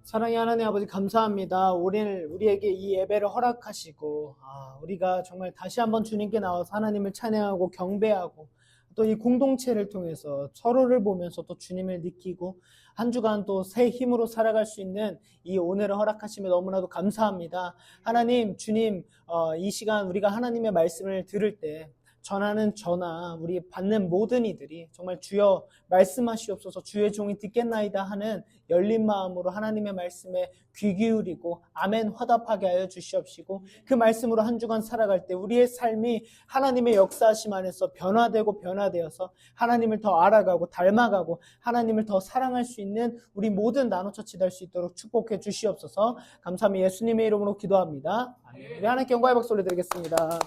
사랑의 하나님 아버지 감사합니다. 오늘 우리에게 이 예배를 허락하시고 우리가 정말 다시 한번 주님께 나와서 하나님을 찬양하고 경배하고 또 이 공동체를 통해서 서로를 보면서 또 주님을 느끼고 한 주간 또 새 힘으로 살아갈 수 있는 이 오늘을 허락하시며 너무나도 감사합니다. 하나님, 주님, 이 시간 우리가 하나님의 말씀을 들을 때 전하는 저나 우리 받는 모든 이들이 정말 주여 말씀하시옵소서, 주의 종이 듣겠나이다 하는 열린 마음으로 하나님의 말씀에 귀 기울이고 아멘 화답하게 하여 주시옵시고, 그 말씀으로 한 주간 살아갈 때 우리의 삶이 하나님의 역사하심 안에서 변화되고 변화되어서 하나님을 더 알아가고 닮아가고 하나님을 더 사랑할 수 있는 우리 모든 나노처치 될 수 있도록 축복해 주시옵소서. 감사합니다. 예수님의 이름으로 기도합니다. 우리 하나님께 영광의 박수 올려드리겠습니다.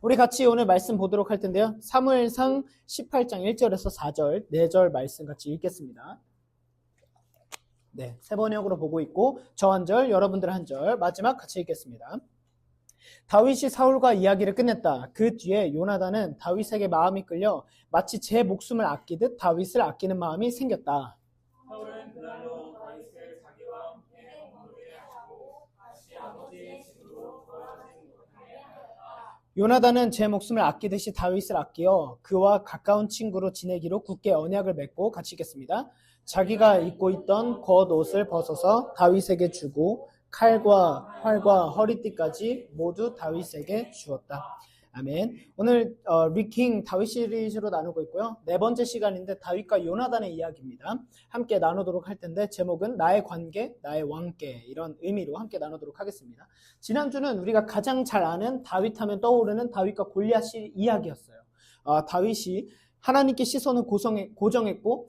우리 같이 오늘 말씀 보도록 할 텐데요. 사무엘상 18장 1절에서 4절, 4절 말씀 같이 읽겠습니다. 네, 세 번역으로 보고 있고 저 한 절, 여러분들 한 절, 마지막 같이 읽겠습니다. 다윗이 사울과 이야기를 끝냈다. 그 뒤에 요나단은 다윗에게 마음이 끌려 마치 제 목숨을 아끼듯 다윗을 아끼는 마음이 생겼다. 사울은 그날로 다윗을 자기와 함께 머무르게 하고 다시 아버지의 집으로 돌아가지 못하게 하였다. 요나단은 제 목숨을 아끼듯이 다윗을 아끼어 그와 가까운 친구로 지내기로 굳게 언약을 맺고 같이 읽겠습니다. 자기가 입고 있던 겉옷을 벗어서 다윗에게 주고 칼과 활과 허리띠까지 모두 다윗에게 주었다. 아멘. 오늘 리킹 다윗 시리즈로 나누고 있고요. 네 번째 시간인데 다윗과 요나단의 이야기입니다. 함께 나누도록 할 텐데 제목은 나의 관계, 나의 왕께, 이런 의미로 함께 나누도록 하겠습니다. 지난주는 우리가 가장 잘 아는 다윗 하면 떠오르는 다윗과 골리앗 이야기였어요. 다윗이 하나님께 시선을 고정했고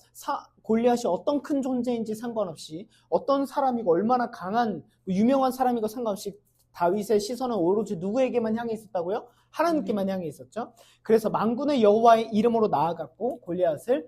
골리앗이 어떤 큰 존재인지 상관없이 어떤 사람이고 얼마나 강한 유명한 사람이고 상관없이 다윗의 시선은 오로지 누구에게만 향해 있었다고요? 하나님께만 향해 있었죠. 그래서 만군의 여호와의 이름으로 나아갔고 골리앗을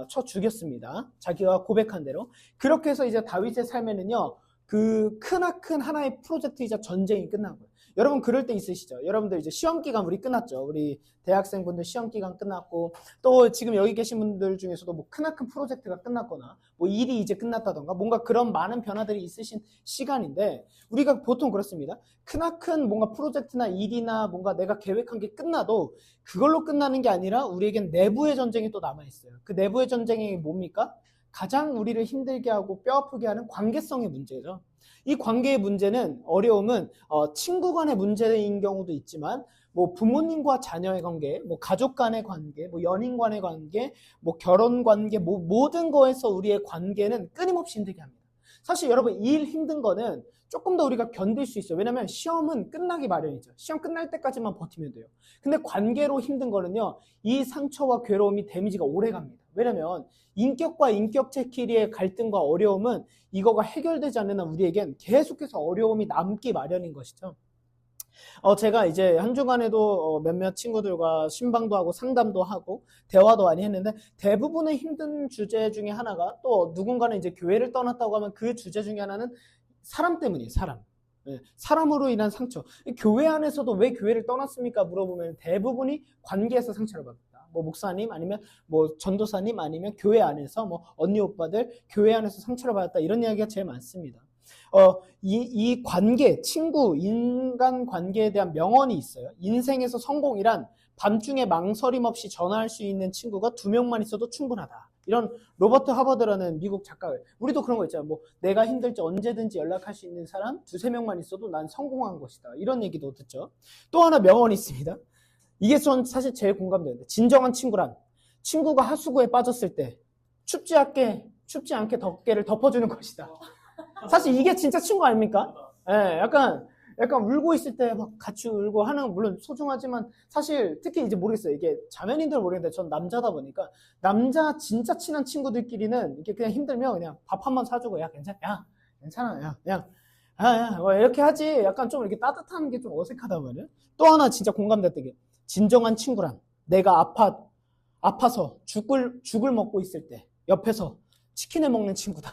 쳐 죽였습니다. 자기가 고백한 대로. 그렇게 해서 이제 다윗의 삶에는요, 그 크나큰 하나의 프로젝트이자 전쟁이 끝난 거예요. 여러분 그럴 때 있으시죠? 여러분들 이제 시험 기간 우리 끝났죠. 우리 대학생분들 시험 기간 끝났고 또 지금 여기 계신 분들 중에서도 뭐 크나큰 프로젝트가 끝났거나 뭐 일이 이제 끝났다던가 뭔가 그런 많은 변화들이 있으신 시간인데, 우리가 보통 그렇습니다. 크나큰 뭔가 프로젝트나 일이나 뭔가 내가 계획한 게 끝나도 그걸로 끝나는 게 아니라 우리에겐 내부의 전쟁이 또 남아있어요. 그 내부의 전쟁이 뭡니까? 가장 우리를 힘들게 하고 뼈아프게 하는 관계성의 문제죠. 이 관계의 문제는, 어려움은 친구 간의 문제인 경우도 있지만 뭐 부모님과 자녀의 관계, 뭐 가족 간의 관계, 뭐 연인 간의 관계, 뭐 결혼 관계, 뭐 모든 거에서 우리의 관계는 끊임없이 힘들게 합니다. 사실 여러분 일 힘든 거는 조금 더 우리가 견딜 수 있어요. 왜냐하면 시험은 끝나기 마련이죠. 시험 끝날 때까지만 버티면 돼요. 근데 관계로 힘든 거는요, 이 상처와 괴로움이 데미지가 오래 갑니다. 왜냐면 인격과 인격체끼리의 갈등과 어려움은 이거가 해결되지 않는 한 우리에겐 계속해서 어려움이 남기 마련인 것이죠. 제가 이제 한 주간에도 몇몇 친구들과 신방도 하고 상담도 하고 대화도 많이 했는데, 대부분의 힘든 주제 중에 하나가, 또 누군가는 이제 교회를 떠났다고 하면 그 주제 중에 하나는 사람 때문이에요. 사람. 사람으로 인한 상처. 교회 안에서도 왜 교회를 떠났습니까? 물어보면 대부분이 관계에서 상처를 받았다. 뭐 목사님 아니면 뭐 전도사님 아니면 교회 안에서 뭐 언니 오빠들 교회 안에서 상처를 받았다, 이런 이야기가 제일 많습니다. 이 관계, 친구, 인간 관계에 대한 명언이 있어요. 인생에서 성공이란 밤중에 망설임 없이 전화할 수 있는 친구가 2명만 있어도 충분하다. 이런 로버트 하버드라는 미국 작가, 우리도 그런 거 있잖아요. 뭐 내가 힘들 때 언제든지 연락할 수 있는 사람 2-3명만 있어도 난 성공한 것이다. 이런 얘기도 듣죠. 또 하나 명언이 있습니다. 이게 전 사실 제일 공감되는데, 진정한 친구란 친구가 하수구에 빠졌을 때 춥지 않게 덮개를 덮어주는 것이다. 사실 이게 진짜 친구 아닙니까? 예, 약간 울고 있을 때 막 같이 울고 하는, 물론 소중하지만 사실 특히 이제 모르겠어요. 이게 자매님들 모르겠는데 전 남자다 보니까 남자 진짜 친한 친구들끼리는 이게 그냥 힘들면 그냥 밥 한 번 사주고 야 괜찮아 야 그냥 뭐 이렇게 하지, 약간 좀 이렇게 따뜻한 게 좀 어색하다 말이에요. 또 하나 진짜 공감됐던 게, 진정한 친구란 내가 아파서 죽을 먹고 있을 때 옆에서 치킨을 먹는 친구다.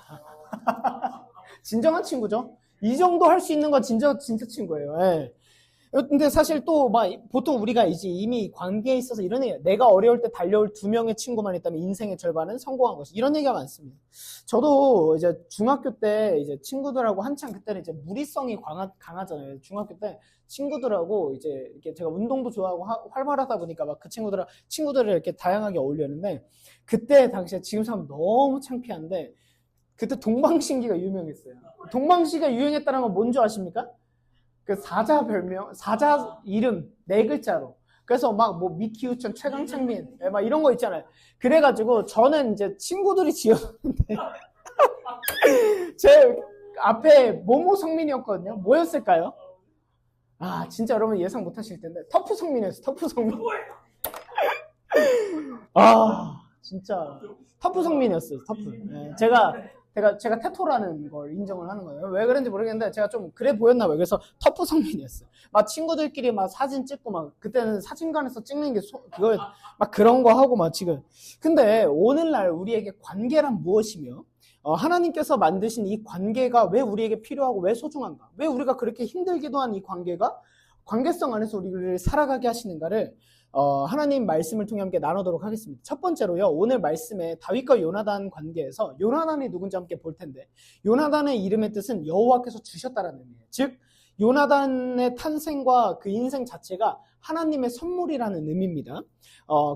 진정한 친구죠. 이 정도 할 수 있는 건 진짜 친구예요. 예. 근데 사실 또 막 보통 우리가 이제 이미 관계에 있어서 이런 얘기예요. 내가 어려울 때 달려올 2명의 친구만 있다면 인생의 절반은 성공한 것이. 이런 얘기가 많습니다. 저도 이제 중학교 때 이제 친구들하고 한창 그때는 이제 무리성이 강하잖아요. 중학교 때 친구들하고 이제 이렇게 제가 운동도 좋아하고 활발하다 보니까 막 그 친구들을 이렇게 다양하게 어울렸는데 그때 당시에 지금 생각하면 너무 창피한데 그때 동방신기가 유명했어요. 동방신기가 유행했다는 건 뭔지 아십니까? 그 사자 별명, 사자 이름 4글자로. 그래서 막 뭐 미키우천, 최강창민, 막 이런 거 있잖아요. 그래가지고 저는 이제 친구들이 지었는데 제 앞에 모모 성민이었거든요. 뭐였을까요? 아, 진짜 여러분 예상 못 하실 텐데. 터프 성민이었어요, 터프 성민. 아, 진짜. 터프 성민이었어요, 터프. 네, 제가 테토라는 걸 인정을 하는 거예요. 왜 그런지 모르겠는데 제가 좀 그래 보였나 봐요. 그래서 터프 성민이었어요. 막 친구들끼리 막 사진 찍고 막 그때는 사진관에서 찍는 게 그거 막 그런 거 하고 막 지금. 근데 오늘날 우리에게 관계란 무엇이며 하나님께서 만드신 이 관계가 왜 우리에게 필요하고 왜 소중한가? 왜 우리가 그렇게 힘들기도 한 이 관계가 관계성 안에서 우리를 살아가게 하시는가를 하나님 말씀을 통해 함께 나누도록 하겠습니다. 첫 번째로요, 오늘 말씀에 다윗과 요나단 관계에서 요나단이 누군지 함께 볼 텐데, 요나단의 이름의 뜻은 여호와께서 주셨다라는 의미예요. 즉, 요나단의 탄생과 그 인생 자체가 하나님의 선물이라는 의미입니다.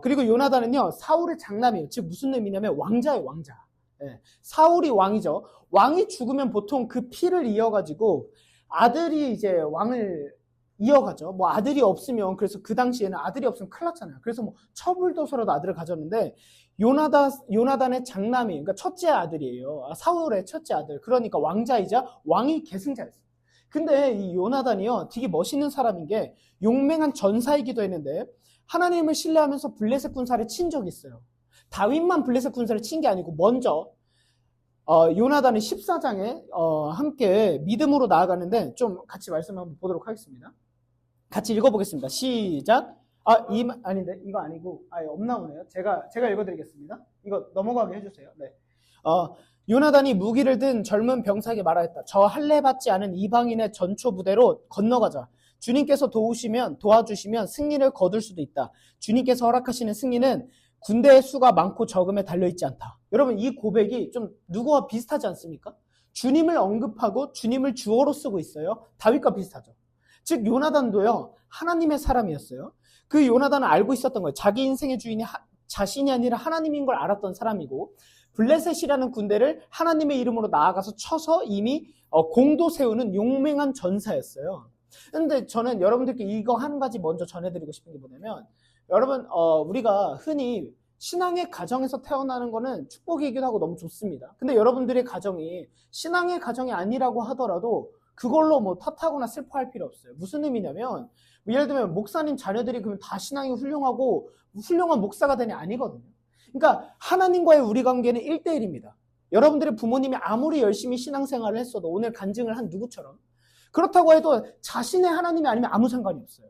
그리고 요나단은요, 사울의 장남이에요. 즉, 무슨 의미냐면 왕자예요, 왕자. 네, 사울이 왕이죠. 왕이 죽으면 보통 그 피를 이어가지고 아들이 이제 왕을 이어가죠. 뭐 아들이 없으면, 그래서 그 당시에는 아들이 없으면 큰일 났잖아요. 그래서 뭐 첩을도서라도 아들을 가졌는데 요나단의 장남이, 그러니까 첫째 아들이에요. 사울의 첫째 아들. 그러니까 왕자이자 왕이 계승자였어요. 근데 이 요나단이요, 되게 멋있는 사람인 게 용맹한 전사이기도 했는데 하나님을 신뢰하면서 블레셋 군사를 친 적이 있어요. 다윗만 블레셋 군사를 친 게 아니고 먼저 요나단의 14장에 함께 믿음으로 나아가는데 좀 같이 말씀 한번 보도록 하겠습니다. 같이 읽어보겠습니다. 시작. 아닌데 이거 아니고 없나보네요. 제가 읽어드리겠습니다. 이거 넘어가게 해주세요. 네. 요나단이 무기를 든 젊은 병사에게 말하였다. 저 할례 받지 않은 이방인의 전초 부대로 건너가자. 주님께서 도와주시면 승리를 거둘 수도 있다. 주님께서 허락하시는 승리는 군대의 수가 많고 적음에 달려있지 않다. 여러분, 이 고백이 좀 누구와 비슷하지 않습니까? 주님을 언급하고 주님을 주어로 쓰고 있어요. 다윗과 비슷하죠. 즉 요나단도요, 하나님의 사람이었어요. 그 요나단은 알고 있었던 거예요. 자기 인생의 주인이 자신이 아니라 하나님인 걸 알았던 사람이고, 블레셋이라는 군대를 하나님의 이름으로 나아가서 쳐서 이미 공도 세우는 용맹한 전사였어요. 그런데 저는 여러분들께 이거 한 가지 먼저 전해드리고 싶은 게 뭐냐면, 여러분, 우리가 흔히 신앙의 가정에서 태어나는 거는 축복이기도 하고 너무 좋습니다. 근데 여러분들의 가정이 신앙의 가정이 아니라고 하더라도 그걸로 뭐 탓하거나 슬퍼할 필요 없어요. 무슨 의미냐면, 예를 들면 목사님 자녀들이 그러면 다 신앙이 훌륭하고 훌륭한 목사가 되냐? 아니거든요. 그러니까 하나님과의 우리 관계는 1대1입니다. 여러분들의 부모님이 아무리 열심히 신앙생활을 했어도 오늘 간증을 한 누구처럼 그렇다고 해도 자신의 하나님이 아니면 아무 상관이 없어요.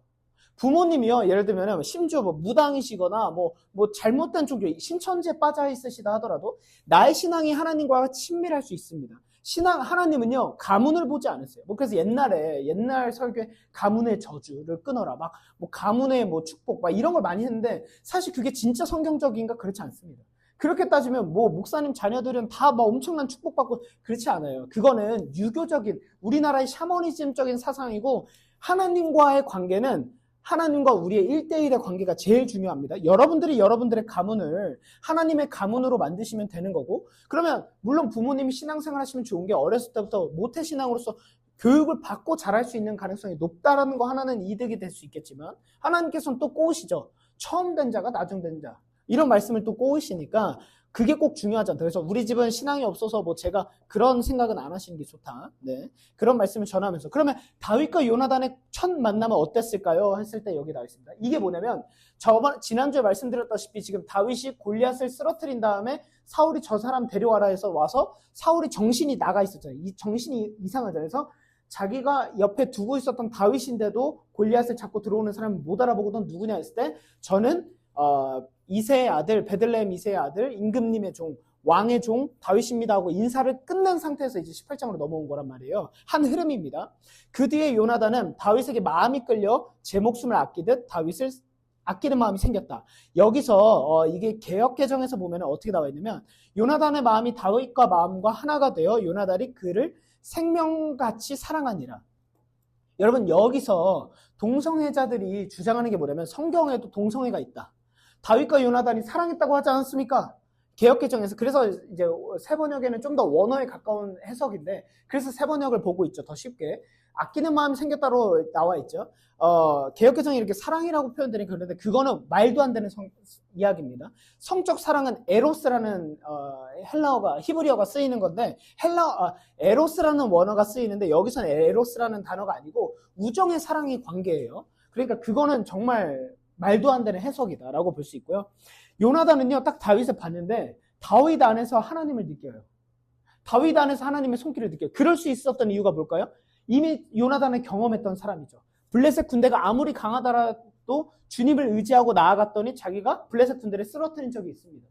부모님이요, 예를 들면 심지어 뭐 무당이시거나 뭐 잘못된 종교, 신천지에 빠져 있으시다 하더라도 나의 신앙이 하나님과 친밀할 수 있습니다. 하나님은요, 가문을 보지 않으세요. 그래서 옛날 설교에 가문의 저주를 끊어라, 뭐 가문의 뭐 축복, 막 이런 걸 많이 했는데 사실 그게 진짜 성경적인가? 그렇지 않습니다. 그렇게 따지면 뭐 목사님 자녀들은 다 막 엄청난 축복받고 그렇지 않아요. 그거는 유교적인 우리나라의 샤머니즘적인 사상이고, 하나님과의 관계는 하나님과 우리의 1대1의 관계가 제일 중요합니다. 여러분들이 여러분들의 가문을 하나님의 가문으로 만드시면 되는 거고, 그러면 물론 부모님이 신앙생활 하시면 좋은 게 어렸을 때부터 모태신앙으로서 교육을 받고 자랄 수 있는 가능성이 높다라는 거 하나는 이득이 될 수 있겠지만, 하나님께서는 또 꼬우시죠. 처음 된 자가 나중 된 자, 이런 말씀을 또 꼬우시니까 그게 꼭 중요하지 않다. 그래서 우리 집은 신앙이 없어서 뭐 제가 그런 생각은 안 하시는 게 좋다. 네. 그런 말씀을 전하면서. 그러면 다윗과 요나단의 첫 만남은 어땠을까요? 했을 때 여기 나와 있습니다. 이게 뭐냐면, 지난주에 말씀드렸다시피 지금 다윗이 골리앗을 쓰러뜨린 다음에 사울이 저 사람 데려와라 해서 와서 사울이 정신이 나가 있었잖아요. 이 정신이 이상하잖아요. 그래서 자기가 옆에 두고 있었던 다윗인데도 골리앗을 잡고 들어오는 사람이 못 알아보거든 누구냐 했을 때, 저는 이새의 아들, 베들레헴 이새의 아들, 임금님의 종 왕의 종 다윗입니다 하고 인사를 끝낸 상태에서 이제 18장으로 넘어온 거란 말이에요. 한 흐름입니다. 그 뒤에 요나단은 다윗에게 마음이 끌려 제 목숨을 아끼듯 다윗을 아끼는 마음이 생겼다. 여기서 이게 개역개정에서 보면 어떻게 나와 있냐면 요나단의 마음이 다윗과 마음과 하나가 되어 요나단이 그를 생명같이 사랑하니라. 여러분 여기서 동성애자들이 주장하는 게 뭐냐면 성경에도 동성애가 있다. 다윗과 요나단이 사랑했다고 하지 않았습니까? 개역개정에서. 그래서 이제 새 번역에는 좀 더 원어에 가까운 해석인데 그래서 새 번역을 보고 있죠. 더 쉽게. 아끼는 마음이 생겼다로 나와 있죠. 개역개정이 이렇게 사랑이라고 표현되니 그런데 그거는 말도 안 되는 이야기입니다. 성적 사랑은 에로스라는 헬라어가 히브리어가 쓰이는 건데 에로스라는 원어가 쓰이는데 여기서는 에로스라는 단어가 아니고 우정의 사랑의 관계예요. 그러니까 그거는 정말 말도 안 되는 해석이다라고 볼 수 있고요. 요나단은요 딱 다윗을 봤는데 다윗 안에서 하나님을 느껴요. 다윗 안에서 하나님의 손길을 느껴요. 그럴 수 있었던 이유가 뭘까요? 이미 요나단을 경험했던 사람이죠. 블레셋 군대가 아무리 강하더라도 주님을 의지하고 나아갔더니 자기가 블레셋 군대를 쓰러뜨린 적이 있습니다.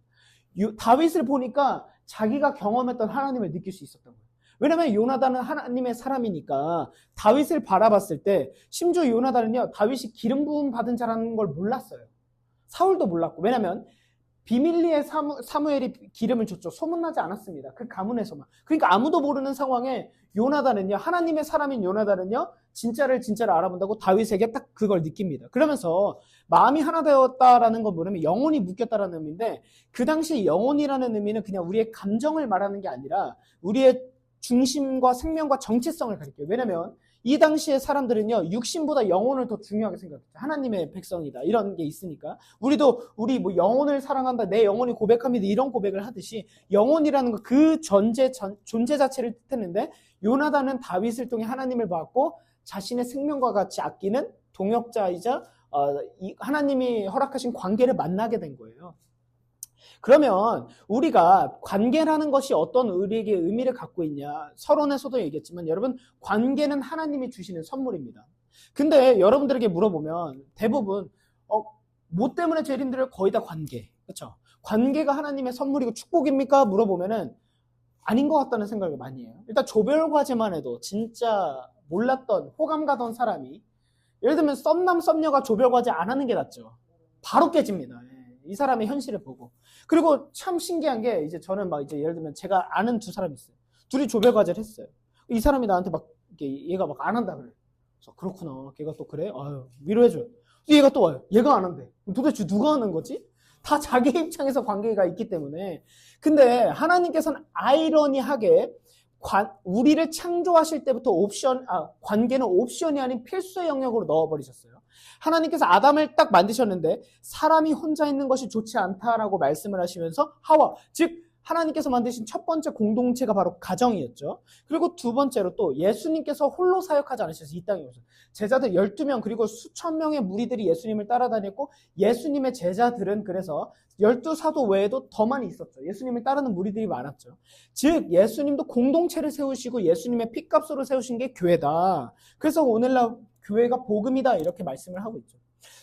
다윗을 보니까 자기가 경험했던 하나님을 느낄 수 있었던 거예요. 왜냐하면 요나단은 하나님의 사람이니까 다윗을 바라봤을 때 심지어 요나단은요 다윗이 기름 부음 받은 자라는 걸 몰랐어요. 사울도 몰랐고. 왜냐하면 비밀리에 사무엘이 기름을 줬죠. 소문나지 않았습니다. 그 가문에서만. 그러니까 아무도 모르는 상황에 요나단은요, 하나님의 사람인 요나단은요, 진짜를 알아본다고 다윗에게 딱 그걸 느낍니다. 그러면서 마음이 하나 되었다라는 건 뭐냐면 영혼이 묶였다라는 의미인데 그 당시 영혼이라는 의미는 그냥 우리의 감정을 말하는 게 아니라 우리의 중심과 생명과 정체성을 가리켜요. 왜냐면 이 당시의 사람들은요, 육신보다 영혼을 더 중요하게 생각했죠. 하나님의 백성이다. 이런 게 있으니까. 우리도, 우리 뭐 영혼을 사랑한다, 내 영혼이 고백합니다. 이런 고백을 하듯이 영혼이라는 거 그 존재 자체를 뜻했는데 요나단은 다윗을 통해 하나님을 받고 자신의 생명과 같이 아끼는 동역자이자 하나님이 허락하신 관계를 만나게 된 거예요. 그러면 우리가 관계라는 것이 어떤 우리에게 의미를 갖고 있냐? 서론에서도 얘기했지만 여러분 관계는 하나님이 주시는 선물입니다. 근데 여러분들에게 물어보면 대부분 뭐 때문에 죄인 들을 거의 다 관계. 그렇죠? 관계가 하나님의 선물이고 축복입니까? 물어보면은 아닌 것 같다는 생각을 많이 해요. 일단 조별과제만 해도 진짜 몰랐던 호감 가던 사람이 예를 들면 썸남 썸녀가 조별과제 안 하는 게 낫죠. 바로 깨집니다. 이 사람의 현실을 보고. 그리고 참 신기한 게 이제 저는 막 이제 예를 들면 제가 아는 두 사람이 있어요. 둘이 조별과제를 했어요. 이 사람이 나한테 막 얘가 막 안 한다 그래. 그래서 그렇구나. 걔가 또 그래? 아유, 위로해줘요. 얘가 또 와요. 얘가 안 한대. 도대체 누가 하는 거지? 다 자기 입장에서 관계가 있기 때문에. 근데 하나님께서는 아이러니하게 우리를 창조하실 때부터 관계는 옵션이 아닌 필수의 영역으로 넣어버리셨어요. 하나님께서 아담을 딱 만드셨는데 사람이 혼자 있는 것이 좋지 않다라고 말씀을 하시면서 하와, 즉 하나님께서 만드신 첫 번째 공동체가 바로 가정이었죠. 그리고 두 번째로 또 예수님께서 홀로 사역하지 않으셔서 이 땅에 오셔서 제자들 12명 그리고 수천 명의 무리들이 예수님을 따라다녔고 예수님의 제자들은 그래서 12사도 외에도 더 많이 있었죠. 예수님을 따르는 무리들이 많았죠. 즉 예수님도 공동체를 세우시고 예수님의 핏값으로 세우신 게 교회다. 그래서 오늘날 교회가 복음이다 이렇게 말씀을 하고 있죠.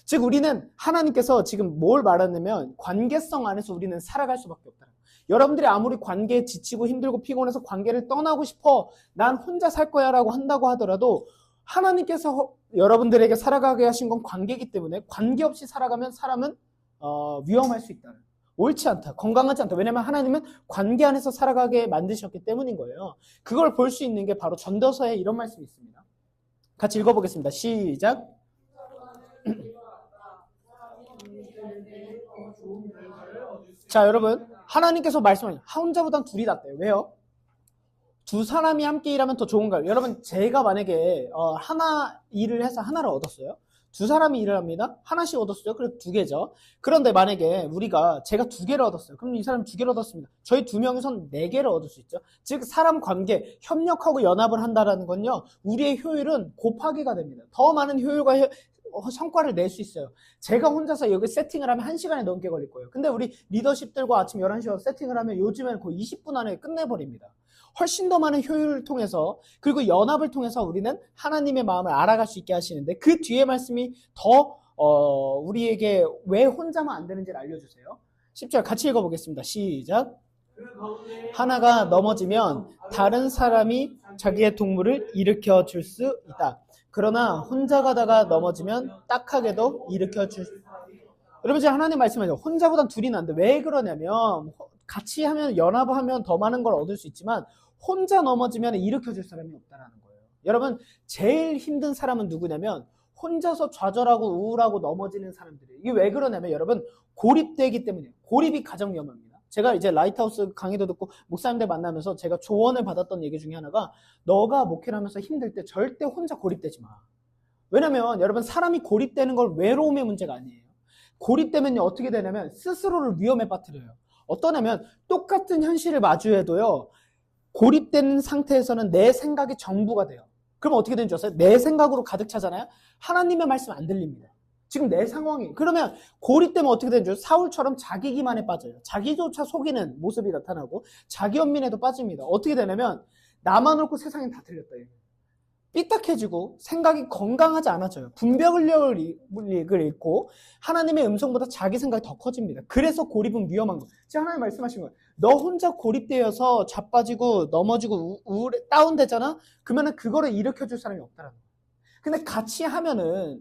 즉 우리는 하나님께서 지금 뭘 말하냐면 관계성 안에서 우리는 살아갈 수밖에 없다. 여러분들이 아무리 관계에 지치고 힘들고 피곤해서 관계를 떠나고 싶어 난 혼자 살 거야 라고 한다고 하더라도 하나님께서 여러분들에게 살아가게 하신 건 관계이기 때문에 관계없이 살아가면 사람은 위험할 수 있다. 옳지 않다. 건강하지 않다. 왜냐하면 하나님은 관계 안에서 살아가게 만드셨기 때문인 거예요. 그걸 볼 수 있는 게 바로 전도서에 이런 말씀이 있습니다. 같이 읽어보겠습니다. 시작. 자, 여러분 하나님께서 말씀하신 혼자보단 둘이 낫대요. 왜요? 두 사람이 함께 일하면 더 좋은가요? 여러분 제가 만약에 하나 일을 해서 하나를 얻었어요. 두 사람이 일을 합니다. 하나씩 얻었어요. 그래서 두 개죠. 그런데 만약에 제가 두 개를 얻었어요. 그럼 이 사람이 두 개를 얻었습니다. 저희 두 명이선 네 개를 얻을 수 있죠. 즉 사람 관계, 협력하고 연합을 한다라는 건요. 우리의 효율은 곱하기가 됩니다. 더 많은 효율과 성과를 낼 수 있어요. 제가 혼자서 여기 세팅을 하면 1시간이 넘게 걸릴 거예요. 근데 우리 리더십들과 아침 11시에 세팅을 하면 요즘에는 거의 20분 안에 끝내버립니다. 훨씬 더 많은 효율을 통해서 그리고 연합을 통해서 우리는 하나님의 마음을 알아갈 수 있게 하시는데 그 뒤에 말씀이 더 우리에게 왜 혼자만 안 되는지를 알려주세요. 10절 같이 읽어보겠습니다. 시작. 그 가운데 하나가 넘어지면 다른 사람이 자기의 동물을 일으켜 줄 수 있다. 그러나 혼자 가다가 넘어지면 딱하게도 일으켜 줄 수 있다. 여러분 지금 하나님 말씀하죠. 혼자보단 둘이 난데 왜 그러냐면 같이 하면 연합하면 더 많은 걸 얻을 수 있지만 혼자 넘어지면 일으켜 줄 사람이 없다라는 거예요. 여러분 제일 힘든 사람은 누구냐면 혼자서 좌절하고 우울하고 넘어지는 사람들이에요. 이게 왜 그러냐면 여러분 고립되기 때문이에요. 고립이 가장 위험합니다. 제가 이제 라이트하우스 강의도 듣고 목사님들 만나면서 제가 조언을 받았던 얘기 중에 하나가 너가 목회를 하면서 힘들 때 절대 혼자 고립되지 마. 왜냐면 여러분 사람이 고립되는 걸 외로움의 문제가 아니에요. 고립되면 어떻게 되냐면 스스로를 위험에 빠뜨려요. 어떠냐면 똑같은 현실을 마주해도요. 고립된 상태에서는 내 생각이 전부가 돼요. 그럼 어떻게 되는 줄 아세요? 내 생각으로 가득 차잖아요. 하나님의 말씀 안 들립니다. 지금 내 상황이. 그러면 고립되면 어떻게 되는 줄 아세요? 사울처럼 자기 기만에 빠져요. 자기조차 속이는 모습이 나타나고 자기 연민에도 빠집니다. 어떻게 되냐면 나만 옳고 세상엔 다 틀렸다. 삐딱해지고 생각이 건강하지 않아져요. 분별력을 잃고 하나님의 음성보다 자기 생각이 더 커집니다. 그래서 고립은 위험한 거예요. 지금 하나님 말씀하신 거예요. 너 혼자 고립되어서 자빠지고 넘어지고 우울해 다운되잖아? 그러면은 그거를 일으켜줄 사람이 없다라는 거예요. 근데 같이 하면은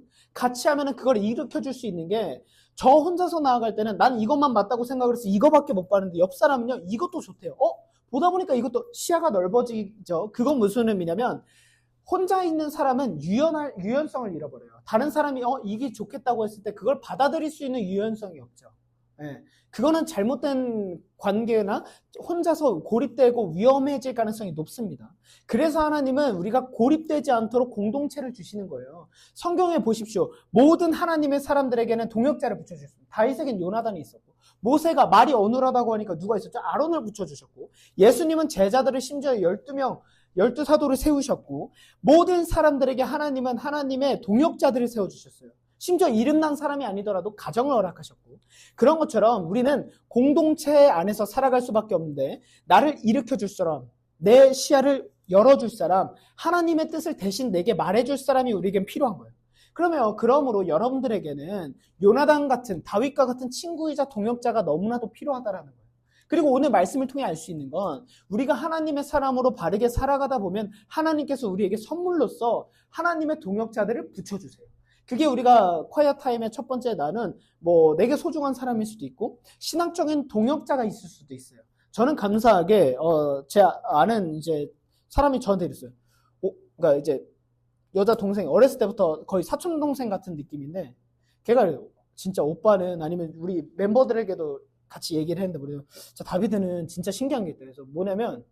그걸 일으켜줄 수 있는 게 저 혼자서 나아갈 때는 난 이것만 맞다고 생각을 해서 이거밖에 못 봤는데 옆 사람은요 이것도 좋대요. 보다 보니까 이것도 시야가 넓어지죠. 그건 무슨 의미냐면 혼자 있는 사람은 유연성을 잃어버려요. 다른 사람이 이게 좋겠다고 했을 때 그걸 받아들일 수 있는 유연성이 없죠. 예. 그거는 잘못된 관계나 혼자서 고립되고 위험해질 가능성이 높습니다. 그래서 하나님은 우리가 고립되지 않도록 공동체를 주시는 거예요. 성경에 보십시오. 모든 하나님의 사람들에게는 동역자를 붙여주셨습니다. 다윗에겐 요나단이 있었고 모세가 말이 어눌하다고 하니까 누가 있었죠? 아론을 붙여주셨고 예수님은 제자들을 심지어 12 사도를 세우셨고 모든 사람들에게 하나님은 하나님의 동역자들을 세워주셨어요. 심지어 이름난 사람이 아니더라도 가정을 허락하셨고 그런 것처럼 우리는 공동체 안에서 살아갈 수밖에 없는데 나를 일으켜줄 사람, 내 시야를 열어줄 사람, 하나님의 뜻을 대신 내게 말해줄 사람이 우리에겐 필요한 거예요. 그러므로 여러분들에게는 요나단 같은 다윗과 같은 친구이자 동역자가 너무나도 필요하다라는 거예요. 그리고 오늘 말씀을 통해 알 수 있는 건 우리가 하나님의 사람으로 바르게 살아가다 보면 하나님께서 우리에게 선물로서 하나님의 동역자들을 붙여주세요. 그게 우리가 콰이어 타임의 첫 번째 나는 내게 소중한 사람일 수도 있고 신앙적인 동역자가 있을 수도 있어요. 저는 감사하게 제 아는 이제 사람이 저한테 이랬어요. 그러니까 이제 여자 동생 어렸을 때부터 거의 사촌 동생 같은 느낌인데 걔가 진짜 오빠는 아니면 우리 멤버들에게도 같이 얘기를 했는데 그래요. 다비드는 진짜 신기한 게 있대요. 그래서 뭐냐면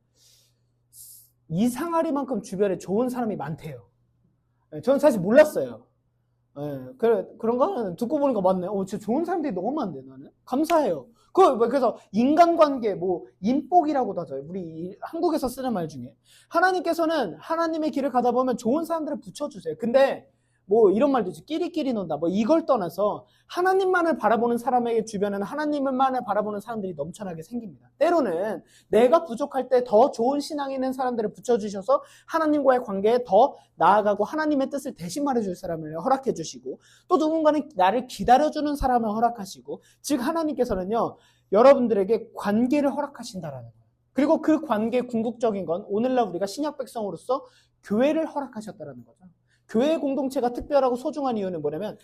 이상하리만큼 주변에 좋은 사람이 많대요. 저는 사실 몰랐어요. 그런 거는 듣고 보니까 맞네. 진짜 좋은 사람들이 너무 많네, 나는. 감사해요. 그래서 인간관계, 인복이라고도 하죠. 우리 한국에서 쓰는 말 중에. 하나님께서는 하나님의 길을 가다 보면 좋은 사람들을 붙여주세요. 근데, 이런 말도 있죠. 끼리끼리 논다. 이걸 떠나서 하나님만을 바라보는 사람에게 주변에는 하나님만을 바라보는 사람들이 넘쳐나게 생깁니다. 때로는 내가 부족할 때 더 좋은 신앙이 있는 사람들을 붙여주셔서 하나님과의 관계에 더 나아가고 하나님의 뜻을 대신 말해줄 사람을 허락해 주시고 또 누군가는 나를 기다려주는 사람을 허락하시고 즉 하나님께서는요 여러분들에게 관계를 허락하신다라는 거예요. 그리고 그 관계의 궁극적인 건 오늘날 우리가 신약 백성으로서 교회를 허락하셨다라는 거죠. 교회 공동체가 특별하고 소중한 이유는 뭐냐면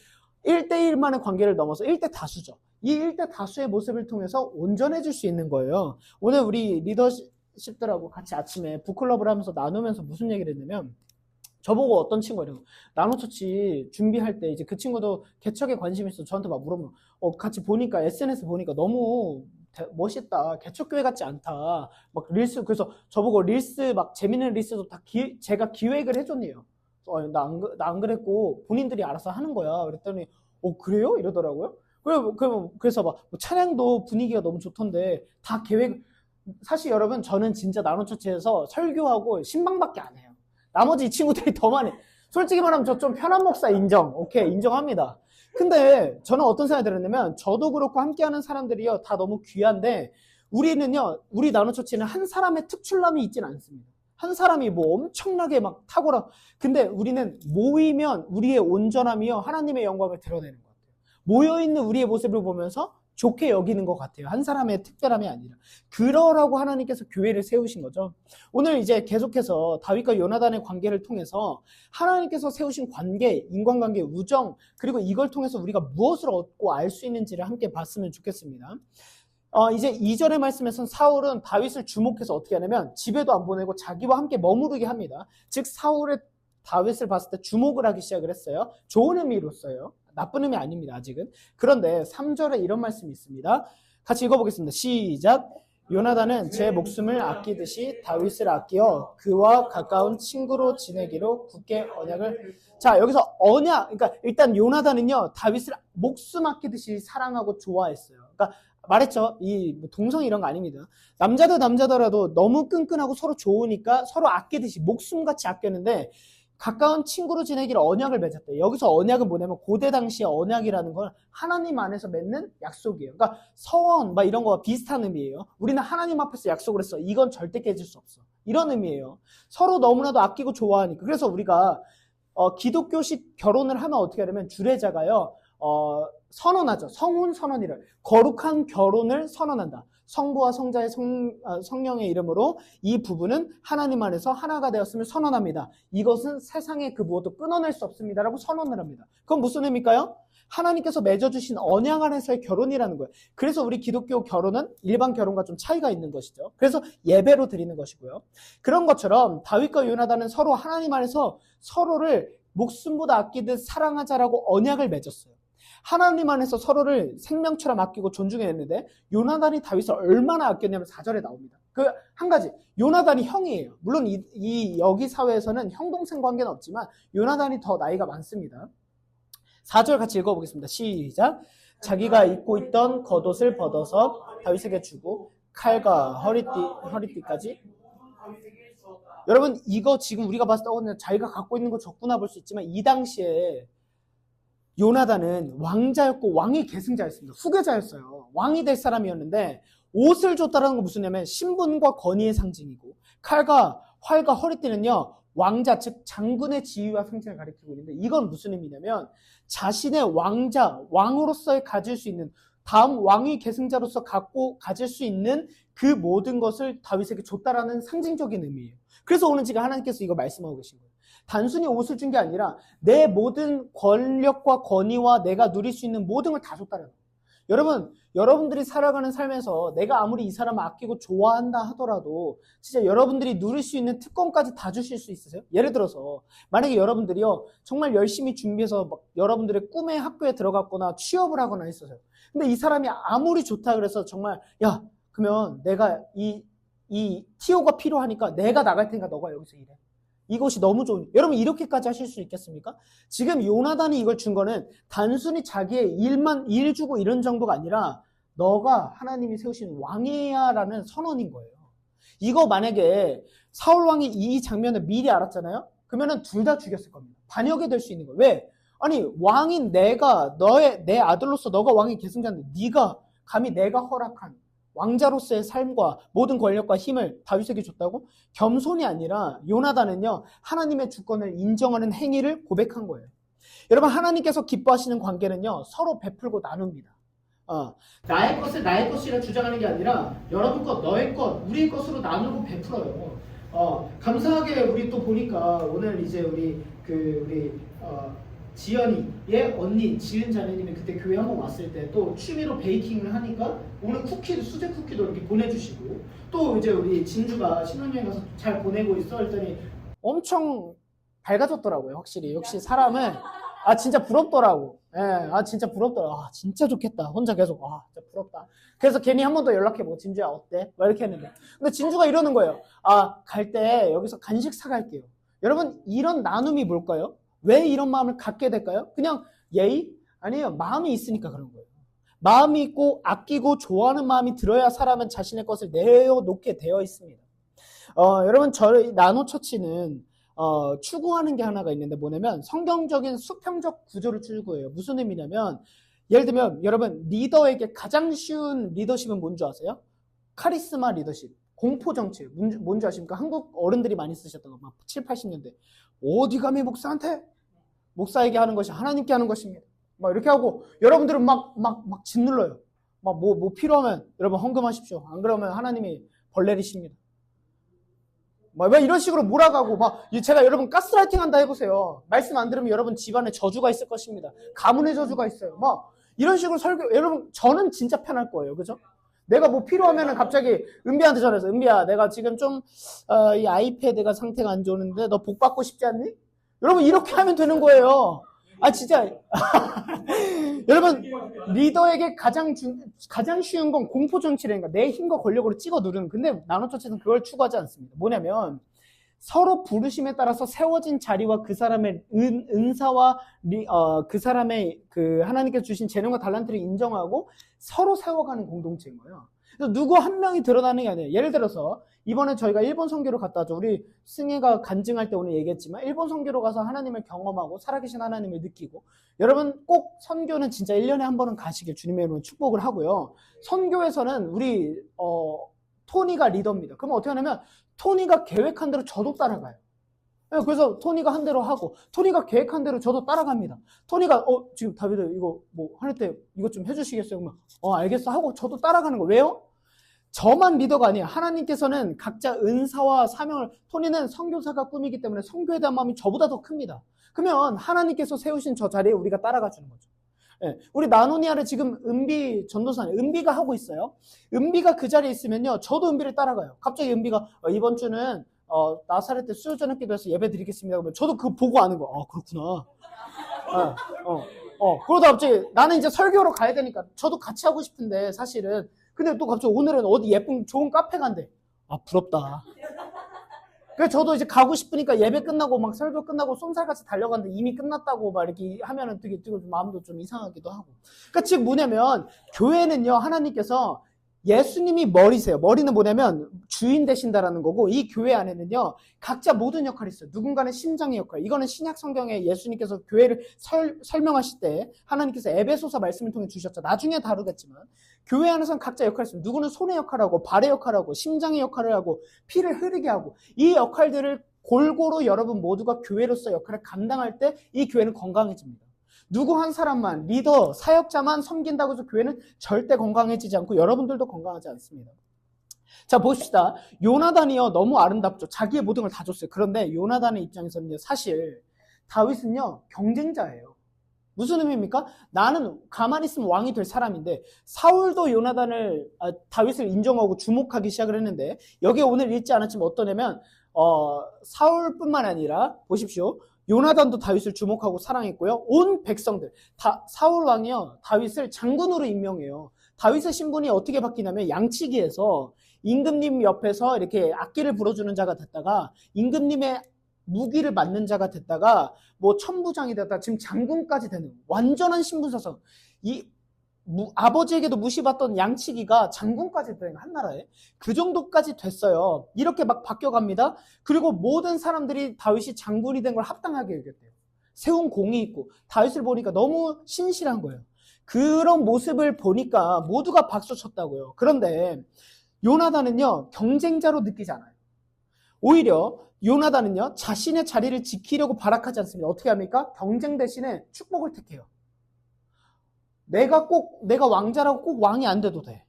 1대1만의 관계를 넘어서 1대 다수죠. 이 1대 다수의 모습을 통해서 온전해질 수 있는 거예요. 오늘 우리 리더십들하고 같이 아침에 북클럽을 하면서 나누면서 무슨 얘기를 했냐면 저보고 어떤 친구가 이래요. 나노처치 준비할 때 이제 그 친구도 개척에 관심이 있어서 저한테 막 물어보면 같이 보니까 SNS 보니까 너무 멋있다. 개척교회 같지 않다. 막 릴스 그래서 저보고 릴스 막 재밌는 릴스도 다 제가 기획을 해줬네요. 나 안 그랬고 본인들이 알아서 하는 거야. 그랬더니 그래요? 이러더라고요. 그래서 막 찬양도 분위기가 너무 좋던데 다 계획. 사실 여러분 저는 진짜 나노처치에서 설교하고 신방밖에 안 해요. 나머지 친구들이 더 많이. 솔직히 말하면 저 좀 편한 목사 인정. 오케이 인정합니다. 근데 저는 어떤 생각이 들었냐면 저도 그렇고 함께하는 사람들이요 다 너무 귀한데 우리는요 우리 나노처치는 한 사람의 특출남이 있지는 않습니다. 한 사람이 엄청나게 막 탁월한. 근데 우리는 모이면 우리의 온전함이요 하나님의 영광을 드러내는 것 같아요. 모여있는 우리의 모습을 보면서 좋게 여기는 것 같아요. 한 사람의 특별함이 아니라. 그러라고 하나님께서 교회를 세우신 거죠. 오늘 이제 계속해서 다윗과 요나단의 관계를 통해서 하나님께서 세우신 관계, 인간관계, 우정, 그리고 이걸 통해서 우리가 무엇을 얻고 알 수 있는지를 함께 봤으면 좋겠습니다. 이제 2절의 말씀에서는 사울은 다윗을 주목해서 어떻게 하냐면 집에도 안 보내고 자기와 함께 머무르게 합니다. 즉 사울의 다윗을 봤을 때 주목을 하기 시작을 했어요. 좋은 의미로써요. 나쁜 의미 아닙니다. 아직은. 그런데 3절에 이런 말씀이 있습니다. 같이 읽어보겠습니다. 시작. 요나단은 제 목숨을 아끼듯이 다윗을 아끼어 그와 가까운 친구로 지내기로 굳게 언약을. 자, 여기서 언약, 그러니까 일단 요나단은요 다윗을 목숨 아끼듯이 사랑하고 좋아했어요. 그러니까 말했죠. 이 동성 이런 거 아닙니다. 남자도 남자더라도 너무 끈끈하고 서로 좋으니까 서로 아끼듯이 목숨같이 아꼈는데 가까운 친구로 지내기를 언약을 맺었대요. 여기서 언약은 뭐냐면 고대 당시의 언약이라는 건 하나님 안에서 맺는 약속이에요. 그러니까 서원 막 이런 거와 비슷한 의미예요. 우리는 하나님 앞에서 약속을 했어. 이건 절대 깨질 수 없어. 이런 의미예요. 서로 너무나도 아끼고 좋아하니까. 그래서 우리가 기독교식 결혼을 하면 어떻게 하냐면 주례자가요. 선언하죠. 성혼 선언이를. 거룩한 결혼을 선언한다. 성부와 성자의 성령의 이름으로 이 부부는 하나님 안에서 하나가 되었음을 선언합니다. 이것은 세상의 그 무엇도 끊어낼 수 없습니다라고 선언을 합니다. 그건 무슨 의미일까요? 하나님께서 맺어주신 언약 안에서의 결혼이라는 거예요. 그래서 우리 기독교 결혼은 일반 결혼과 좀 차이가 있는 것이죠. 그래서 예배로 드리는 것이고요. 그런 것처럼 다윗과 요나단은 서로 하나님 안에서 서로를 목숨보다 아끼듯 사랑하자라고 언약을 맺었어요. 하나님 안에서 서로를 생명처럼 아끼고 존중했는데 요나단이 다윗을 얼마나 아꼈냐면 4절에 나옵니다. 그 한 가지, 요나단이 형이에요. 물론 여기 사회에서는 형 동생 관계는 없지만 요나단이 더 나이가 많습니다. 4절 같이 읽어보겠습니다. 시작. 자기가 입고 있던 겉옷을 벗어서 다윗에게 주고 칼과 허리띠까지. 여러분 이거 지금 우리가 봤을 때 그냥 자기가 갖고 있는 거 적구나 볼 수 있지만 이 당시에 요나단은 왕자였고 왕의 계승자였습니다. 후계자였어요. 왕이 될 사람이었는데 옷을 줬다는 건 무슨 냐면 신분과 권위의 상징이고 칼과 활과 허리띠는요 왕자 즉 장군의 지위와 상징을 가리키고 있는데 이건 무슨 의미냐면 자신의 왕으로서의 가질 수 있는 다음 왕위 계승자로서 가질 수 있는 그 모든 것을 다윗에게 줬다라는 상징적인 의미예요. 그래서 오늘 지금 하나님께서 이거 말씀하고 계신 거예요. 단순히 옷을 준 게 아니라 내 모든 권력과 권위와 내가 누릴 수 있는 모든 걸 다 줬다는 거예요. 여러분들이 살아가는 삶에서 내가 아무리 이 사람을 아끼고 좋아한다 하더라도 진짜 여러분들이 누릴 수 있는 특권까지 다 주실 수 있으세요? 예를 들어서 만약에 여러분들이요 정말 열심히 준비해서 여러분들의 꿈의 학교에 들어갔거나 취업을 하거나 했어요. 근데 이 사람이 아무리 좋다 그래서 정말 야 그러면 내가 이 TO가 필요하니까 내가 나갈 테니까 너가 여기서 일해. 이것이 너무 좋은. 여러분 이렇게까지 하실 수 있겠습니까? 지금 요나단이 이걸 준 거는 단순히 자기의 일 주고 이런 정도가 아니라 너가 하나님이 세우신 왕이야 라는 선언인 거예요. 이거 만약에 사울 왕이 이 장면을 미리 알았잖아요? 그러면은 둘 다 죽였을 겁니다. 반역이 될 수 있는 거예요. 왜? 아니 왕인 내가 내 아들로서 너가 왕의 계승자인데 네가 감히 내가 허락한 왕자로서의 삶과 모든 권력과 힘을 다윗에게 줬다고? 겸손이 아니라 요나단은요 하나님의 주권을 인정하는 행위를 고백한 거예요. 여러분 하나님께서 기뻐하시는 관계는요 서로 베풀고 나눕니다. 나의 것을 나의 것이라 주장하는 게 아니라 여러분 것, 너의 것, 우리의 것으로 나누고 베풀어요. 감사하게 우리 또 보니까 오늘 이제 우리 지연이의 언니 지은 자매님이 그때 교회 한번 왔을 때 또 취미로 베이킹을 하니까 오늘 수제 쿠키도 이렇게 보내주시고 또 이제 우리 진주가 신혼여행 가서 잘 보내고 있어 했더니 엄청 밝아졌더라고요. 확실히 역시 사람은 진짜 부럽더라고. 진짜 부럽더라. 진짜 좋겠다. 혼자 계속 진짜 부럽다. 그래서 괜히 한 번 더 연락해보고 진주야 어때? 막 이렇게 했는데 근데 진주가 이러는 거예요. 갈 때 여기서 간식 사갈게요. 여러분 이런 나눔이 뭘까요? 왜 이런 마음을 갖게 될까요? 그냥 예의? 아니에요. 마음이 있으니까 그런 거예요. 마음이 있고 아끼고 좋아하는 마음이 들어야 사람은 자신의 것을 내어놓게 되어 있습니다. 여러분 저희 나노처치는 추구하는 게 하나가 있는데 뭐냐면 성경적인 수평적 구조를 추구해요. 무슨 의미냐면 예를 들면 여러분 리더에게 가장 쉬운 리더십은 뭔지 아세요? 카리스마 리더십, 공포정치 뭔지 아십니까? 한국 어른들이 많이 쓰셨던 거 막 7, 80년대 어디 감히 목사에게 하는 것이 하나님께 하는 것입니다. 막 이렇게 하고 여러분들은 막 짓눌러요. 막 뭐 필요하면 여러분 헌금하십시오. 안 그러면 하나님이 벌 내리십니다. 막 이런 식으로 몰아가고 제가 여러분 가스라이팅 한다 해보세요. 말씀 안 들으면 여러분 집안에 저주가 있을 것입니다. 가문의 저주가 있어요. 이런 식으로 여러분 저는 진짜 편할 거예요. 그죠? 내가 뭐 필요하면은 갑자기 은비한테 전해서 은비야 내가 지금 좀 이 아이패드가 상태가 안 좋은데 너 복 받고 싶지 않니? 여러분 이렇게 하면 되는 거예요. 아 진짜 여러분 리더에게 가장 쉬운 건 공포 정치라니까 내 힘과 권력으로 찍어 누르는. 근데 나노처치는 그걸 추구하지 않습니다. 뭐냐면 서로 부르심에 따라서 세워진 자리와 그 사람의 은사와 그 사람의 그 하나님께서 주신 재능과 달란트를 인정하고 서로 세워가는 공동체인 거예요. 그래서 누구 한 명이 드러나는 게 아니에요. 예를 들어서 이번에 저희가 일본 선교를 갔다 왔죠. 우리 승혜가 간증할 때 오늘 얘기했지만 일본 선교로 가서 하나님을 경험하고 살아계신 하나님을 느끼고 여러분 꼭 선교는 진짜 1년에 한 번은 가시길 주님의 이름으로 축복을 하고요. 선교에서는 우리 토니가 리더입니다. 그러면 어떻게 하냐면 토니가 계획한 대로 저도 따라가요. 그래서 토니가 한 대로 하고 토니가 계획한 대로 저도 따라갑니다. 토니가 지금 다비드 이거 뭐 할 때 이것 좀 해주시겠어요? 그러면 알겠어 하고 저도 따라가는 거. 왜요? 저만 리더가 아니에요. 하나님께서는 각자 은사와 사명을 토니는 선교사가 꿈이기 때문에 선교에 대한 마음이 저보다 더 큽니다. 그러면 하나님께서 세우신 저 자리에 우리가 따라가 주는 거죠. 예, 우리 나노니아를 지금 은비 전도사님 은비가 하고 있어요. 은비가 그 자리에 있으면요 저도 은비를 따라가요. 갑자기 은비가 이번 주는 나사렛 때 수요 저녁 기도해서 예배 드리겠습니다. 그러면 저도 그거 보고 아는 거. 그렇구나. 그러다 갑자기 나는 이제 설교로 가야 되니까 저도 같이 하고 싶은데 사실은 근데 또 갑자기 오늘은 어디 예쁜 좋은 카페 간대. 부럽다. 그래서 저도 이제 가고 싶으니까 예배 끝나고 막 설교 끝나고 쏜살같이 달려갔는데 이미 끝났다고 막 이렇게 하면은 되게 마음도 좀 이상하기도 하고. 그러니까 즉 뭐냐면 교회는요 하나님께서 예수님이 머리세요. 머리는 뭐냐면 주인 되신다라는 거고 이 교회 안에는요 각자 모든 역할이 있어요. 누군가는 심장의 역할. 이거는 신약 성경에 예수님께서 교회를 설명하실 때 하나님께서 에베소서 말씀을 통해 주셨죠. 나중에 다루겠지만 교회 안에서는 각자 역할이 있어요. 누구는 손의 역할을 하고 발의 역할을 하고 심장의 역할을 하고 피를 흐르게 하고 이 역할들을 골고루 여러분 모두가 교회로서 역할을 감당할 때 이 교회는 건강해집니다. 누구 한 사람만 리더, 사역자만 섬긴다고 해서 교회는 절대 건강해지지 않고 여러분들도 건강하지 않습니다. 자 봅시다. 요나단이요 너무 아름답죠. 자기의 모든 걸 다 줬어요. 그런데 요나단의 입장에서는 사실 다윗은요 경쟁자예요. 무슨 의미입니까? 나는 가만히 있으면 왕이 될 사람인데 사울도 다윗을 인정하고 주목하기 시작을 했는데 여기에 오늘 읽지 않았지만 어떠냐면 사울뿐만 아니라 보십시오. 요나단도 다윗을 주목하고 사랑했고요. 온 백성들, 사울 왕이요 다윗을 장군으로 임명해요. 다윗의 신분이 어떻게 바뀌냐면 양치기에서 임금님 옆에서 이렇게 악기를 불어주는 자가 됐다가 임금님의 무기를 맡는 자가 됐다가 뭐 천부장이 됐다가 지금 장군까지 되는 완전한 신분사상. 아버지에게도 무시받던 양치기가 장군까지 된 한나라에 그 정도까지 됐어요. 이렇게 막 바뀌어갑니다. 그리고 모든 사람들이 다윗이 장군이 된 걸 합당하게 여겼대요. 세운 공이 있고 다윗을 보니까 너무 신실한 거예요. 그런 모습을 보니까 모두가 박수 쳤다고요. 그런데 요나단은요 경쟁자로 느끼지 않아요. 오히려 요나단은요 자신의 자리를 지키려고 발악하지 않습니다. 어떻게 합니까? 경쟁 대신에 축복을 택해요. 내가 왕자라고 꼭 왕이 안 돼도 돼.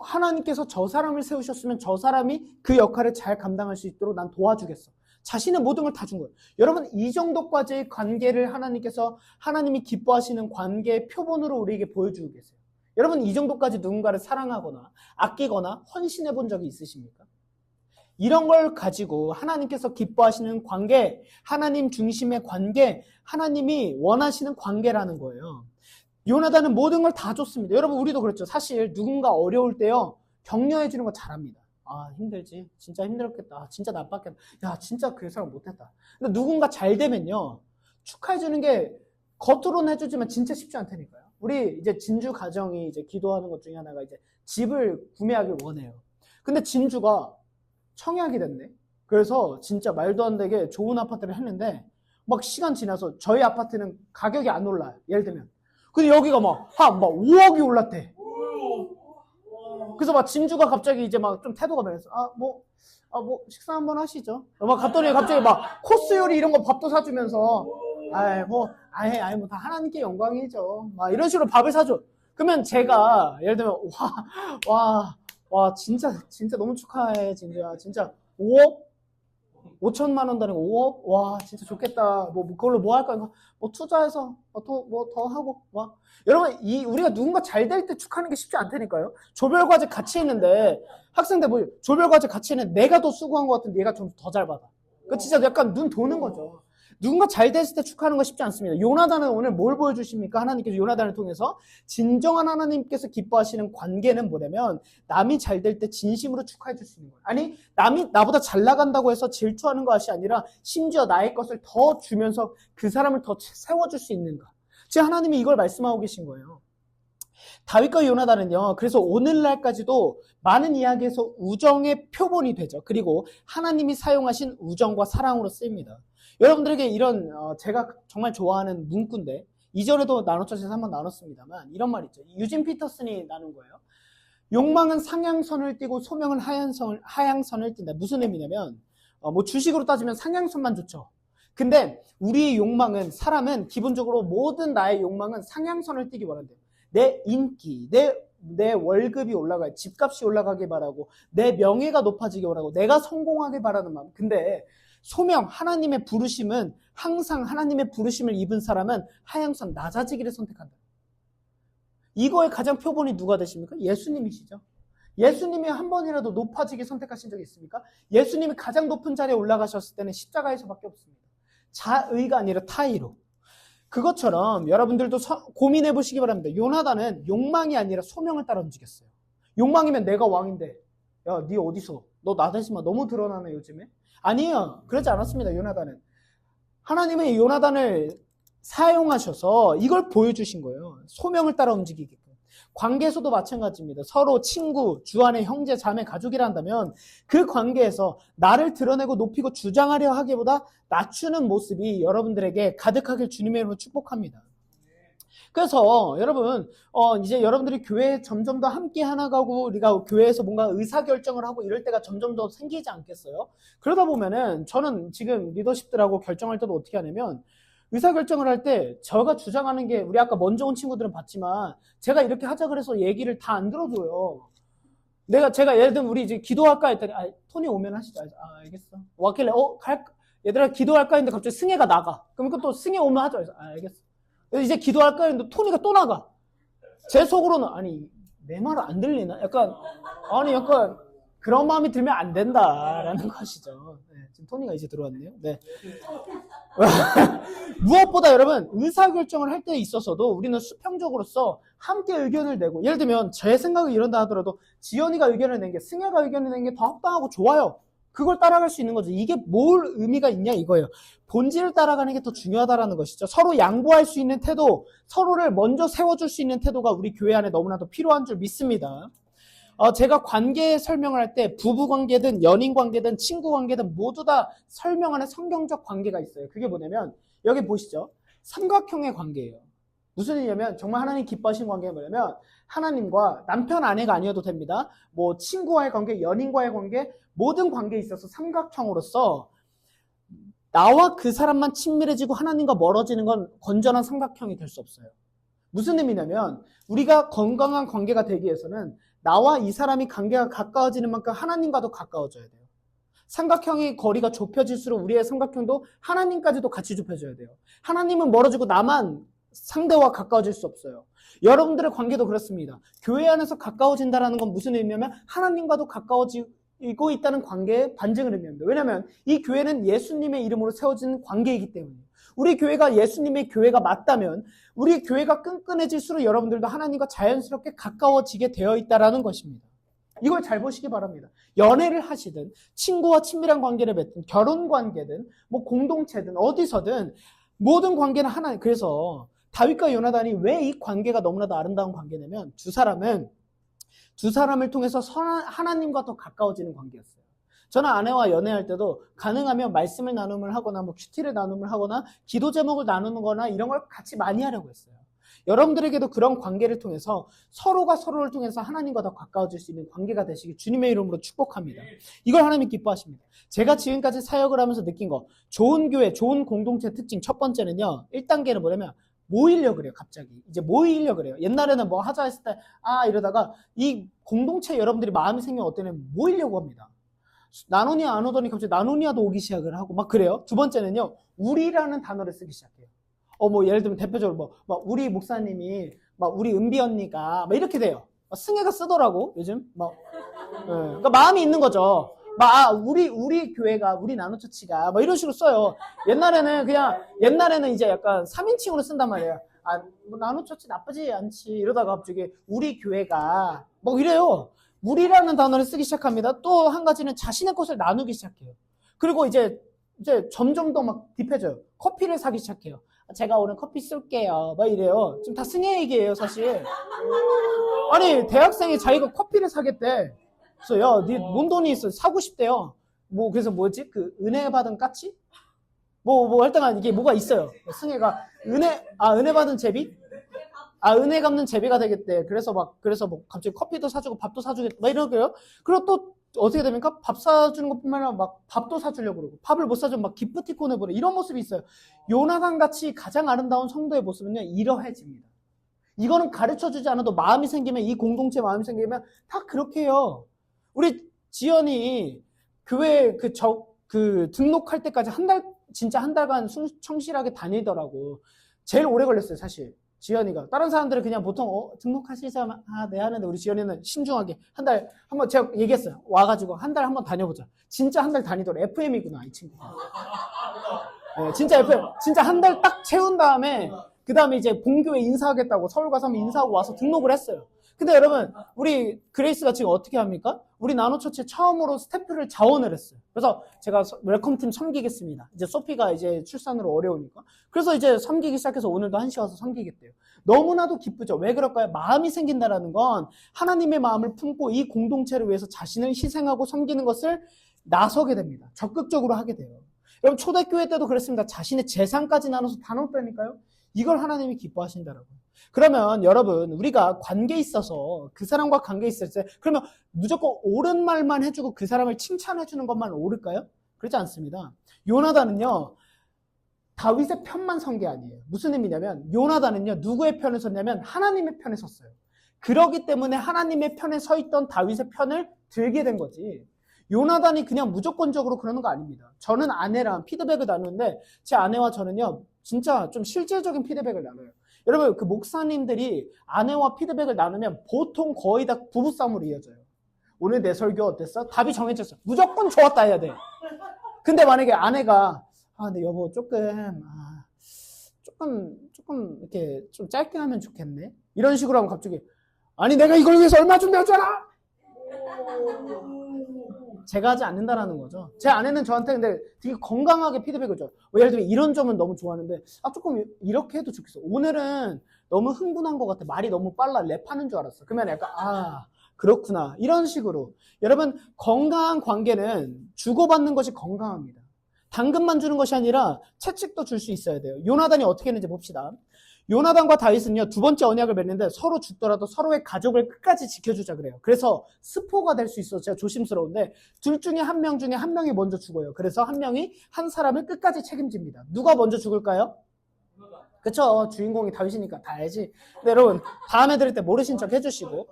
하나님께서 저 사람을 세우셨으면 저 사람이 그 역할을 잘 감당할 수 있도록 난 도와주겠어. 자신의 모든 걸 다 준 거예요. 여러분 이 정도까지의 관계를 하나님이 기뻐하시는 관계의 표본으로 우리에게 보여주고 계세요. 여러분 이 정도까지 누군가를 사랑하거나 아끼거나 헌신해 본 적이 있으십니까? 이런 걸 가지고 하나님께서 기뻐하시는 관계, 하나님 중심의 관계, 하나님이 원하시는 관계라는 거예요. 요나단은 모든 걸 다 줬습니다. 여러분 우리도 그렇죠. 사실 누군가 어려울 때요 격려해 주는 거 잘합니다. 힘들지. 진짜 힘들었겠다. 진짜 나빴겠다. 야 진짜 그 사람 못했다. 근데 누군가 잘 되면요 축하해 주는 게 겉으로는 해주지만 진짜 쉽지 않다니까요. 우리 이제 진주 가정이 이제 기도하는 것 중에 하나가 이제 집을 구매하길 원해요. 근데 진주가 청약이 됐네. 그래서 진짜 말도 안 되게 좋은 아파트를 했는데 막 시간 지나서 저희 아파트는 가격이 안 올라요. 예를 들면. 근데 여기가 막 5억이 올랐대. 그래서 막 진주가 갑자기 이제 막 좀 태도가 변했어. 식사 한번 하시죠. 막 갔더니 갑자기 막 코스 요리 이런 거 밥도 사주면서 다 하나님께 영광이죠. 막 이런 식으로 밥을 사줘. 그러면 제가 예를 들면 와 진짜 너무 축하해 진짜 5억 5천만 원 다니고 5억 와 진짜 좋겠다 뭐 그걸로 뭐 할까 뭐 투자해서 뭐 더 하고 막 여러분 우리가 누군가 잘 될 때 축하하는 게 쉽지 않다니까요. 조별과제 같이 했는데 학생들 뭐 조별과제 같이 했는데 내가 더 수고한 것 같은데 얘가 좀 더 잘 받아. 그 진짜 약간 눈 도는 거죠. 누군가 잘 됐을 때 축하하는 거 쉽지 않습니다. 요나단은 오늘 뭘 보여주십니까? 하나님께서 요나단을 통해서 진정한 하나님께서 기뻐하시는 관계는 뭐냐면 남이 잘 될 때 진심으로 축하해 줄 수 있는 거예요. 아니 남이 나보다 잘 나간다고 해서 질투하는 것이 아니라 심지어 나의 것을 더 주면서 그 사람을 더 세워줄 수 있는가. 지금 하나님이 이걸 말씀하고 계신 거예요. 다윗과 요나단은요. 그래서 오늘날까지도 많은 이야기에서 우정의 표본이 되죠. 그리고 하나님이 사용하신 우정과 사랑으로 쓰입니다. 여러분들에게 이런 제가 정말 좋아하는 문구인데 이전에도 나노처에서 한번 나눴습니다만 이런 말 있죠. 유진 피터슨이 나눈 거예요. 욕망은 상향선을 띠고 소명은 하향선을 띈다. 무슨 의미냐면 뭐 주식으로 따지면 상향선만 좋죠. 근데 우리의 욕망은 사람은 기본적으로 모든 나의 욕망은 상향선을 띠기 원한대요. 내 인기, 내 월급이 올라가요. 집값이 올라가길 바라고 내 명예가 높아지길 바라고 내가 성공하길 바라는 마음. 근데 소명, 하나님의 부르심은 항상 하나님의 부르심을 입은 사람은 하향선, 낮아지기를 선택한다. 이거의 가장 표본이 누가 되십니까? 예수님이시죠. 예수님이 한 번이라도 높아지기 선택하신 적이 있습니까? 예수님이 가장 높은 자리에 올라가셨을 때는 십자가에서밖에 없습니다. 자의가 아니라 타의로. 그것처럼 여러분들도 고민해 보시기 바랍니다. 요나단은 욕망이 아니라 소명을 따라 움직였어요. 욕망이면 내가 왕인데 야, 네 어디서? 너 나대지마. 너무 드러나네 요즘에. 아니에요. 그러지 않았습니다. 요나단은. 하나님은 요나단을 사용하셔서 이걸 보여주신 거예요. 소명을 따라 움직이게끔. 관계에서도 마찬가지입니다. 서로 친구, 주 안에 형제, 자매, 가족이라 한다면 그 관계에서 나를 드러내고 높이고 주장하려 하기보다 낮추는 모습이 여러분들에게 가득하길 주님의 이름으로 축복합니다. 그래서 여러분 이제 여러분들이 교회에 점점 더 함께 하나가고 우리가 교회에서 뭔가 의사결정을 하고 이럴 때가 점점 더 생기지 않겠어요? 그러다 보면은 저는 지금 리더십들하고 결정할 때도 어떻게 하냐면 의사결정을 할 때 제가 주장하는 게 우리 아까 먼저 온 친구들은 봤지만 제가 이렇게 하자 그래서 얘기를 다 안 들어줘요. 제가 예를 들면 우리 이제 기도할까 했더니 토니 오면 하시죠. 알겠어. 왔길래 얘들아 기도할까 했는데 갑자기 승혜가 나가. 그럼 또 승혜 오면 하죠. 알겠어. 이제 기도할까 했는데 토니가 또 나가. 제 속으로는 아니 내 말은 안 들리나? 약간 그런 마음이 들면 안 된다라는 것이죠. 네, 지금 토니가 이제 들어왔네요. 네. 무엇보다 여러분 의사결정을 할 때 있어서도 우리는 수평적으로서 함께 의견을 내고 예를 들면 제 생각이 이런다 하더라도 지연이가 의견을 낸 게 승혜가 의견을 낸 게 더 합당하고 좋아요. 그걸 따라갈 수 있는 거죠. 이게 뭘 의미가 있냐 이거예요. 본질을 따라가는 게 더 중요하다라는 것이죠. 서로 양보할 수 있는 태도, 서로를 먼저 세워줄 수 있는 태도가 우리 교회 안에 너무나도 필요한 줄 믿습니다. 제가 관계 설명을 할 때 부부 관계든 연인 관계든 친구 관계든 모두 다 설명하는 성경적 관계가 있어요. 그게 뭐냐면 여기 보시죠. 삼각형의 관계예요. 무슨 의미냐면 정말 하나님 기뻐하시는 관계가 뭐냐면 하나님과 남편 아내가 아니어도 됩니다. 뭐 친구와의 관계, 연인과의 관계 모든 관계에 있어서 삼각형으로서 나와 그 사람만 친밀해지고 하나님과 멀어지는 건 건전한 삼각형이 될 수 없어요. 무슨 의미냐면 우리가 건강한 관계가 되기 위해서는 나와 이 사람이 관계가 가까워지는 만큼 하나님과도 가까워져야 돼요. 삼각형의 거리가 좁혀질수록 우리의 삼각형도 하나님까지도 같이 좁혀져야 돼요. 하나님은 멀어지고 나만 상대와 가까워질 수 없어요. 여러분들의 관계도 그렇습니다. 교회 안에서 가까워진다는 건 무슨 의미냐면 하나님과도 가까워지고 있다는 관계의 반증을 의미합니다. 왜냐하면 이 교회는 예수님의 이름으로 세워진 관계이기 때문이에요. 우리 교회가 예수님의 교회가 맞다면 우리 교회가 끈끈해질수록 여러분들도 하나님과 자연스럽게 가까워지게 되어 있다는 것입니다. 이걸 잘 보시기 바랍니다. 연애를 하시든 친구와 친밀한 관계를 맺든 결혼 관계든 뭐 공동체든 어디서든 모든 관계는 하나님. 그래서 다윗과 요나단이 왜 이 관계가 너무나도 아름다운 관계냐면 두 사람을 통해서 하나님과 더 가까워지는 관계였어요. 저는 아내와 연애할 때도 가능하면 말씀을 나눔을 하거나 뭐 큐티를 나눔을 하거나 기도 제목을 나누는 거나 이런 걸 같이 많이 하려고 했어요. 여러분들에게도 그런 관계를 통해서 서로가 서로를 통해서 하나님과 더 가까워질 수 있는 관계가 되시길 주님의 이름으로 축복합니다. 이걸 하나님이 기뻐하십니다. 제가 지금까지 사역을 하면서 느낀 거 좋은 교회, 좋은 공동체 특징 첫 번째는요. 1단계는 뭐냐면 모이려 그래요. 갑자기 이제 모이려 그래요. 옛날에는 뭐 하자 했을 때 이러다가 이 공동체 여러분들이 마음이 생기면 어때는 모이려고 합니다. 나누니아 안 오더니 갑자기 나누니아도 오기 시작을 하고 막 그래요. 두 번째는요, 우리라는 단어를 쓰기 시작해요. 뭐 예를 들면 대표적으로 막 우리 목사님이 막 우리 은비 언니가 막 이렇게 돼요. 승혜가 쓰더라고 요즘 그러니까 마음이 있는 거죠. 우리 교회가 우리 나노처치가 막 이런 식으로 써요. 옛날에는 이제 약간 3인칭으로 쓴단 말이에요. 뭐 나노처치 나쁘지 않지 이러다가 갑자기 우리 교회가 뭐 이래요. 우리라는 단어를 쓰기 시작합니다. 또 한 가지는 자신의 것을 나누기 시작해요. 그리고 이제 점점 더 막 딥해져요. 커피를 사기 시작해요. 제가 오늘 커피 쏠게요. 막 이래요. 지금 다 승혜 얘기예요, 사실. 아니, 대학생이 자기가 커피를 사겠대. 그래서 야, 네 뭔 돈이 있어? 사고 싶대요. 그래서 뭐지? 그 은혜 받은 까치? 일단 이게 뭐가 있어요. 승혜가 은혜 받은 제비? 은혜 갚는 제비가 되겠대. 그래서 뭐 갑자기 커피도 사주고 밥도 사주겠다. 막 이러고요. 그리고 또 어떻게 됩니까? 밥 사주는 것뿐만 아니라 막 밥도 사주려고 그러고, 밥을 못 사주면 막 기프티콘을 보내. 이런 모습이 있어요. 요나단 같이 가장 아름다운 성도의 모습은요, 이러해집니다. 이거는 가르쳐 주지 않아도 마음이 생기면, 이 공동체 마음이 생기면 다 그렇게 해요. 우리 지연이 교회 등록할 때까지 진짜 한 달간 성실하게 다니더라고. 제일 오래 걸렸어요, 사실. 지연이가. 다른 사람들은 그냥 보통 등록하시자면 네 하는데 우리 지연이는 신중하게 한번 제가 얘기했어요. 와가지고 한 달 한번 다녀보자. 진짜 한 달 다니더라. FM이구나 이 친구가. 네, 진짜 FM. 진짜 한 달 딱 채운 다음에 그 다음에 이제 본교회 인사하겠다고 서울 가서 한번 인사하고 와서 등록을 했어요. 근데 여러분 우리 그레이스가 지금 어떻게 합니까? 우리 나노처치 처음으로 스태프를 자원을 했어요. 그래서 제가 웰컴팀 섬기겠습니다. 이제 소피가 이제 출산으로 어려우니까. 그래서 이제 섬기기 시작해서 오늘도 1시 와서 섬기겠대요. 너무나도 기쁘죠. 왜 그럴까요? 마음이 생긴다라는 건 하나님의 마음을 품고 이 공동체를 위해서 자신을 희생하고 섬기는 것을 나서게 됩니다. 적극적으로 하게 돼요. 여러분 초대교회 때도 그랬습니다. 자신의 재산까지 나눠서 다 넣었다니까요. 이걸 하나님이 기뻐하신다라고요. 그러면 여러분 우리가 관계에 있어서 그 사람과 관계에 있을 때 그러면 무조건 옳은 말만 해주고 그 사람을 칭찬해주는 것만 옳을까요? 그렇지 않습니다. 요나단은요 다윗의 편만 선 게 아니에요. 무슨 의미냐면 요나단은요 누구의 편에 섰냐면 하나님의 편에 섰어요. 그러기 때문에 하나님의 편에 서 있던 다윗의 편을 들게 된 거지. 요나단이 그냥 무조건적으로 그러는 거 아닙니다. 저는 아내랑 피드백을 나누는데 제 아내와 저는요 진짜 좀 실질적인 피드백을 나눠요. 여러분 그 목사님들이 아내와 피드백을 나누면 보통 거의 다 부부싸움으로 이어져요. 오늘 내 설교 어땠어? 답이 정해졌어. 무조건 좋았다 해야 돼. 근데 만약에 아내가 근데 여보 조금 이렇게 좀 짧게 하면 좋겠네. 이런 식으로 하면 갑자기 아니 내가 이걸 위해서 얼마 준비했잖아. 제가 하지 않는다라는 거죠. 제 아내는 저한테 근데 되게 건강하게 피드백을 줘요. 예를 들면 이런 점은 너무 좋아하는데 조금 이렇게 해도 좋겠어. 오늘은 너무 흥분한 것 같아. 말이 너무 빨라. 랩하는 줄 알았어. 그러면 약간 그렇구나. 이런 식으로. 여러분 건강한 관계는 주고받는 것이 건강합니다. 당근만 주는 것이 아니라 채찍도 줄 수 있어야 돼요. 요나단이 어떻게 했는지 봅시다. 요나단과 다윗은요, 두 번째 언약을 맺는데 서로 죽더라도 서로의 가족을 끝까지 지켜주자 그래요. 그래서 스포가 될 수 있어서 제가 조심스러운데 둘 중에 한 명이 먼저 죽어요. 그래서 한 명이 한 사람을 끝까지 책임집니다. 누가 먼저 죽을까요? 그쵸? 주인공이 다윗이니까 다 알지. 근데 여러분 다음에 들을 때 모르신 척 해주시고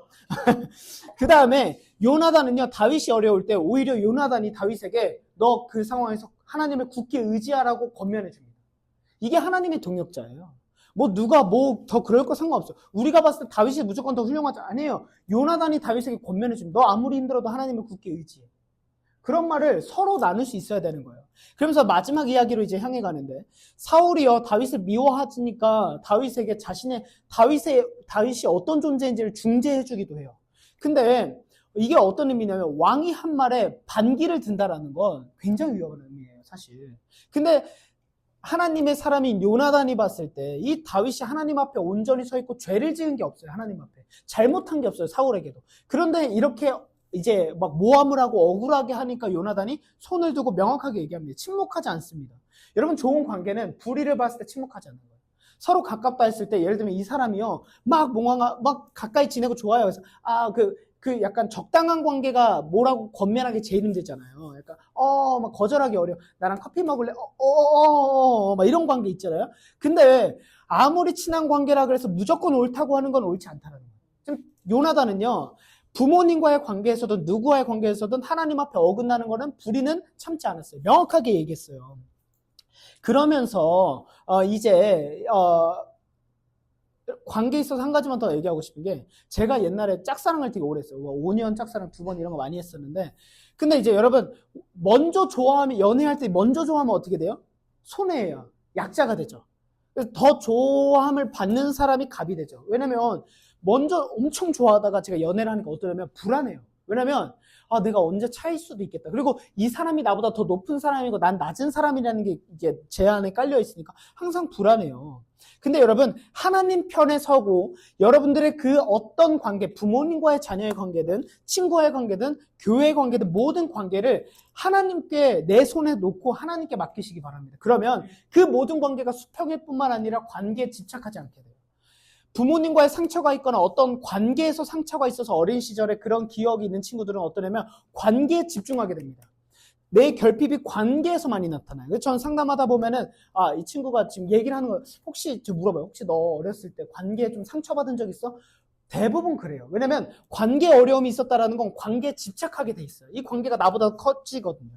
그 다음에 요나단은요 다윗이 어려울 때 오히려 요나단이 다윗에게 너 그 상황에서 하나님을 굳게 의지하라고 권면해 줍니다. 이게 하나님의 동력자예요. 누가 더 그럴 거 상관없어요. 우리가 봤을 때 다윗이 무조건 더 훌륭하지 아니에요. 요나단이 다윗에게 권면해 줍니다. 너 아무리 힘들어도 하나님을 굳게 의지해. 그런 말을 서로 나눌 수 있어야 되는 거예요. 그러면서 마지막 이야기로 이제 향해 가는데 사울이요 다윗을 미워하니까 다윗에게 다윗이 어떤 존재인지를 중재해 주기도 해요. 근데 이게 어떤 의미냐면 왕이 한 말에 반기를 든다라는 건 굉장히 위험한 의미예요, 사실. 근데 하나님의 사람인 요나단이 봤을 때 이 다윗이 하나님 앞에 온전히 서 있고 죄를 지은 게 없어요. 하나님 앞에 잘못한 게 없어요. 사울에게도. 그런데 이렇게 이제 막 모함을 하고 억울하게 하니까 요나단이 손을 두고 명확하게 얘기합니다. 침묵하지 않습니다. 여러분 좋은 관계는 불의를 봤을 때 침묵하지 않는 거예요. 서로 가깝다 했을 때 예를 들면 이 사람이요 막 가까이 지내고 좋아요. 그래서 그 약간 적당한 관계가 뭐라고 권면하기 제일 힘들잖아요. 약간 막 거절하기 어려워. 나랑 커피 먹을래? 막 이런 관계 있잖아요. 근데 아무리 친한 관계라 그래서 무조건 옳다고 하는 건 옳지 않다는 거예요. 지금 요나단은요. 부모님과의 관계에서든 누구와의 관계에서든 하나님 앞에 어긋나는 거는 불의는 참지 않았어요. 명확하게 얘기했어요. 그러면서 이제 관계에 있어서 한 가지만 더 얘기하고 싶은 게 제가 옛날에 짝사랑을 되게 오래 했어요. 5년 짝사랑 2번 이런 거 많이 했었는데 근데 이제 여러분 먼저 좋아하면 연애할 때 먼저 좋아하면 어떻게 돼요? 손해예요. 약자가 되죠. 그래서 더 좋아함을 받는 사람이 갑이 되죠. 왜냐면 먼저 엄청 좋아하다가 제가 연애를 하니까 어떠냐면 불안해요. 왜냐면 내가 언제 차일 수도 있겠다. 그리고 이 사람이 나보다 더 높은 사람이고 난 낮은 사람이라는 게 이제 제 안에 깔려 있으니까 항상 불안해요. 근데 여러분 하나님 편에 서고 여러분들의 그 어떤 관계, 부모님과의 자녀의 관계든 친구와의 관계든 교회의 관계든 모든 관계를 하나님께 내 손에 놓고 하나님께 맡기시기 바랍니다. 그러면 그 모든 관계가 수평일 뿐만 아니라 관계에 집착하지 않게 돼요. 부모님과의 상처가 있거나 어떤 관계에서 상처가 있어서 어린 시절에 그런 기억이 있는 친구들은 어떠냐면 관계에 집중하게 됩니다. 내 결핍이 관계에서 많이 나타나요. 그래서 저는 상담하다 보면은 이 친구가 지금 얘기를 하는 거예요. 혹시 저 물어봐요. 혹시 너 어렸을 때 관계에 좀 상처받은 적 있어? 대부분 그래요. 왜냐면 관계 어려움이 있었다라는 건 관계에 집착하게 돼 있어요. 이 관계가 나보다 커지거든요.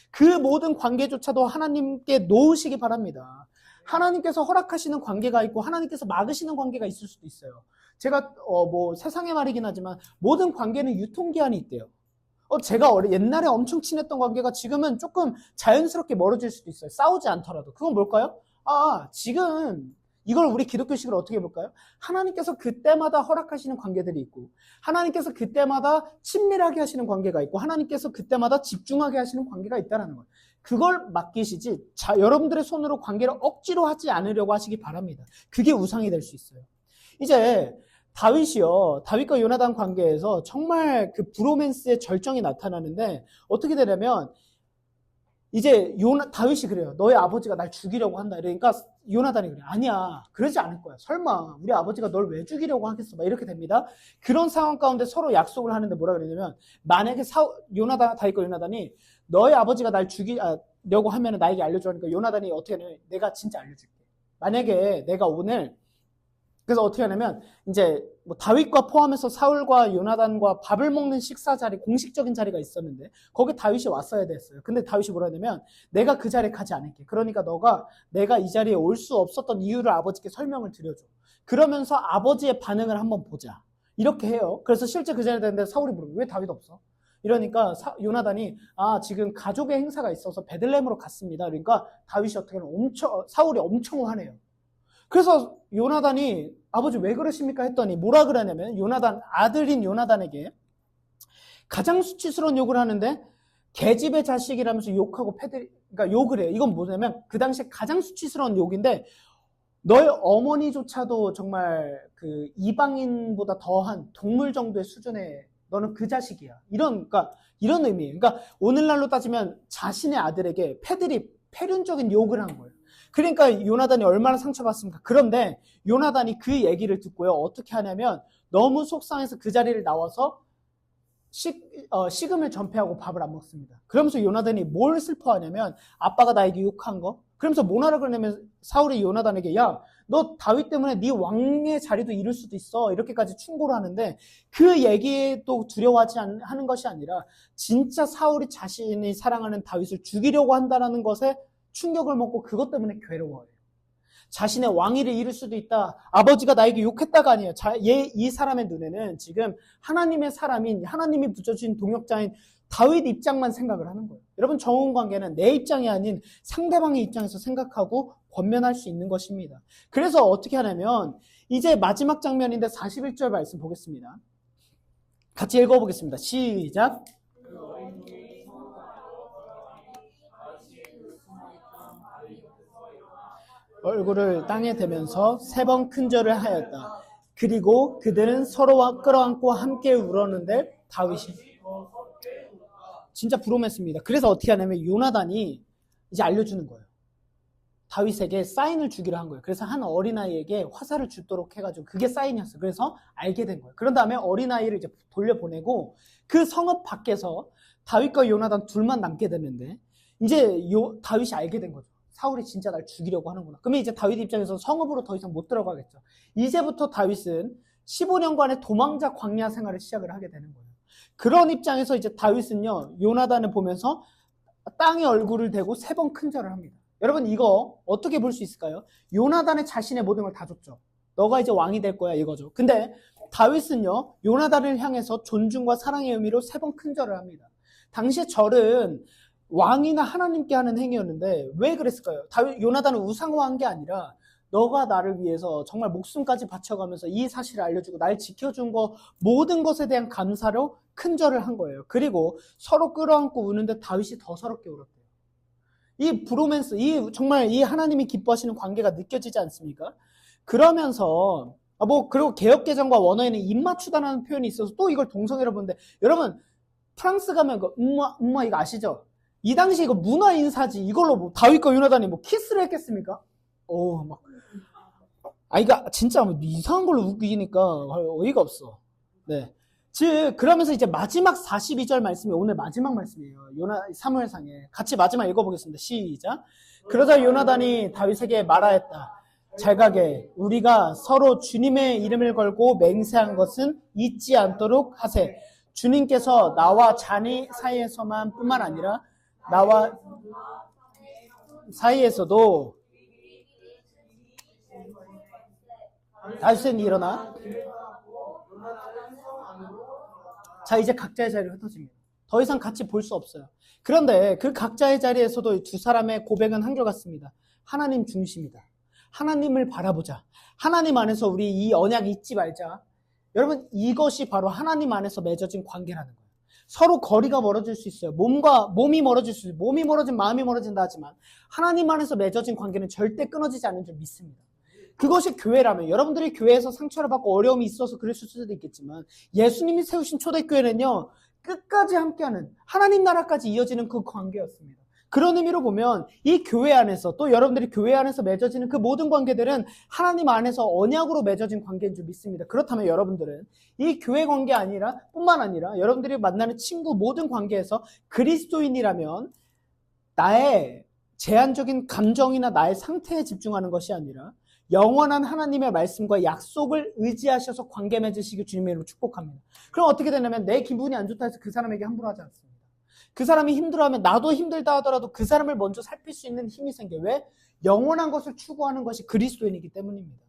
그 모든 관계조차도 하나님께 놓으시기 바랍니다. 하나님께서 허락하시는 관계가 있고 하나님께서 막으시는 관계가 있을 수도 있어요. 제가 뭐 세상의 말이긴 하지만 모든 관계는 유통기한이 있대요. 제가 옛날에 엄청 친했던 관계가 지금은 조금 자연스럽게 멀어질 수도 있어요. 싸우지 않더라도. 그건 뭘까요? 지금 이걸 우리 기독교식으로 어떻게 볼까요? 하나님께서 그때마다 허락하시는 관계들이 있고 하나님께서 그때마다 친밀하게 하시는 관계가 있고 하나님께서 그때마다 집중하게 하시는 관계가 있다는 거예요. 그걸 맡기시지 여러분들의 손으로 관계를 억지로 하지 않으려고 하시기 바랍니다. 그게 우상이 될 수 있어요. 이제 다윗과 요나단 관계에서 정말 그 브로맨스의 절정이 나타나는데 어떻게 되냐면 이제 다윗이 그래요. 너의 아버지가 날 죽이려고 한다. 그러니까 요나단이 그래. 아니야. 그러지 않을 거야. 설마 우리 아버지가 널 왜 죽이려고 하겠어. 막 이렇게 됩니다. 그런 상황 가운데 서로 약속을 하는데 뭐라 그러냐면 만약에 다윗과 요나단이 너의 아버지가 날 죽이려고 하면 나에게 알려줘. 하니까 요나단이 어떻게 하냐면 내가 진짜 알려줄게. 만약에 내가 오늘 그래서 어떻게 하냐면 이제 뭐 다윗과 포함해서 사울과 요나단과 밥을 먹는 식사 자리, 공식적인 자리가 있었는데 거기 다윗이 왔어야 됐어요. 근데 다윗이 뭐라 하냐면 내가 그 자리에 가지 않을게. 그러니까 내가 이 자리에 올 수 없었던 이유를 아버지께 설명을 드려줘. 그러면서 아버지의 반응을 한번 보자. 이렇게 해요. 그래서 실제 그 자리에 됐는데 사울이 물어요. 왜 다윗 없어? 이러니까 요나단이 지금 가족의 행사가 있어서 베들레헴으로 갔습니다. 그러니까 다윗이 어떻게 하면 사울이 엄청 화내요. 그래서 요나단이 아버지 왜 그러십니까 했더니 뭐라 그러냐면 아들인 요나단에게 가장 수치스러운 욕을 하는데 계집의 자식이라면서 욕하고 그러니까 욕을 해요. 이건 뭐냐면 그 당시에 가장 수치스러운 욕인데 너의 어머니조차도 정말 그 이방인보다 더한 동물 정도의 수준의 너는 그 자식이야. 이런 의미예요. 그러니까 오늘날로 따지면 자신의 아들에게 패륜적인 욕을 한 거예요. 그러니까 요나단이 얼마나 상처받습니까? 그런데 요나단이 그 얘기를 듣고요. 어떻게 하냐면 너무 속상해서 그 자리를 나와서 식음을 전폐하고 밥을 안 먹습니다. 그러면서 요나단이 뭘 슬퍼하냐면 아빠가 나에게 욕한 거? 그러면서 뭐하라 그러냐면 사울이 요나단에게 야, 너 다윗 때문에 네 왕의 자리도 잃을 수도 있어. 이렇게까지 충고를 하는데 그 얘기도 두려워하지 하는 것이 아니라 진짜 사울이 자신이 사랑하는 다윗을 죽이려고 한다는 것에 충격을 먹고 그것 때문에 괴로워해요. 자신의 왕위를 잃을 수도 있다. 아버지가 나에게 욕했다가 아니에요. 이 사람의 눈에는 지금 하나님의 사람인 하나님이 붙여주신 동역자인 다윗 입장만 생각을 하는 거예요. 여러분 정혼 관계는 내 입장이 아닌 상대방의 입장에서 생각하고 권면할 수 있는 것입니다. 그래서 어떻게 하냐면 이제 마지막 장면인데 41절 말씀 보겠습니다. 같이 읽어보겠습니다. 시작. 얼굴을 땅에 대면서 3번 큰절을 하였다. 그리고 그들은 서로와 끌어안고 함께 울었는데 다윗이 진짜 브로맨스입니다. 그래서 어떻게 하냐면 요나단이 이제 알려주는 거예요. 다윗에게 사인을 주기로 한 거예요. 그래서 한 어린아이에게 화살을 주도록 해가지고 그게 사인이었어요. 그래서 알게 된 거예요. 그런 다음에 어린아이를 이제 돌려보내고 그 성읍 밖에서 다윗과 요나단 둘만 남게 되는데 이제 다윗이 알게 된 거죠. 사울이 진짜 날 죽이려고 하는구나. 그러면 이제 다윗 입장에서 성읍으로 더 이상 못 들어가겠죠. 이제부터 다윗은 15년간의 도망자 광야 생활을 시작을 하게 되는 거예요. 그런 입장에서 이제 다윗은요, 요나단을 보면서 땅에 얼굴을 대고 3번 큰절을 합니다. 여러분 이거 어떻게 볼 수 있을까요? 요나단의 자신의 모든 걸 다 줬죠. 너가 이제 왕이 될 거야 이거죠. 근데 다윗은요, 요나단을 향해서 존중과 사랑의 의미로 3번 큰절을 합니다. 당시에 절은 왕이나 하나님께 하는 행위였는데 왜 그랬을까요? 요나단은 우상화한 게 아니라 너가 나를 위해서 정말 목숨까지 바쳐가면서 이 사실을 알려주고 날 지켜준 거 모든 것에 대한 감사로 큰절을 한 거예요. 그리고 서로 끌어안고 우는데 다윗이 더 서럽게 울었대요. 이 브로맨스, 정말 이 하나님이 기뻐하시는 관계가 느껴지지 않습니까? 그러면서 그리고 개혁개정과 원어에는 입맞추다라는 표현이 있어서 또 이걸 동성애로 보는데 여러분 프랑스 가면 음마 이거 아시죠? 이 당시 이거 문화 인사지 이걸로 다윗과 요나단이 키스를 했겠습니까? 이거 진짜 이상한 걸로 웃기니까 어이가 없어. 네. 즉 그러면서 이제 마지막 42절 말씀이 오늘 마지막 말씀이에요. 사무엘상에 같이 마지막 읽어보겠습니다. 시작. 그러자 요나단이 다윗에게 말하였다. 잘 가게 우리가 서로 주님의 이름을 걸고 맹세한 것은 잊지 않도록 하세. 주님께서 나와 자니 사이에서만 뿐만 아니라 나와 사이에서도 다윗은 일어나 자 이제 각자의 자리로 흩어집니다. 더 이상 같이 볼 수 없어요. 그런데 그 각자의 자리에서도 두 사람의 고백은 한결같습니다. 하나님 중심이다. 하나님을 바라보자. 하나님 안에서 우리 이 언약 잊지 말자. 여러분 이것이 바로 하나님 안에서 맺어진 관계라는 거예요. 서로 거리가 멀어질 수 있어요. 몸이 멀어질 수 있어요. 몸이 멀어진 마음이 멀어진다 하지만 하나님 안에서 맺어진 관계는 절대 끊어지지 않는 줄 믿습니다. 그것이 교회라면 여러분들이 교회에서 상처를 받고 어려움이 있어서 그랬을 수도 있겠지만 예수님이 세우신 초대교회는요. 끝까지 함께하는 하나님 나라까지 이어지는 그 관계였습니다. 그런 의미로 보면 이 교회 안에서 또 여러분들이 교회 안에서 맺어지는 그 모든 관계들은 하나님 안에서 언약으로 맺어진 관계인 줄 믿습니다. 그렇다면 여러분들은 이 교회 관계 뿐만 아니라 여러분들이 만나는 친구 모든 관계에서 그리스도인이라면 나의 제한적인 감정이나 나의 상태에 집중하는 것이 아니라 영원한 하나님의 말씀과 약속을 의지하셔서 관계 맺으시길 주님의 이름으로 축복합니다. 그럼 어떻게 되냐면 내 기분이 안 좋다 해서 그 사람에게 함부로 하지 않습니다. 그 사람이 힘들어하면 나도 힘들다 하더라도 그 사람을 먼저 살필 수 있는 힘이 생겨요. 왜? 영원한 것을 추구하는 것이 그리스도인이기 때문입니다.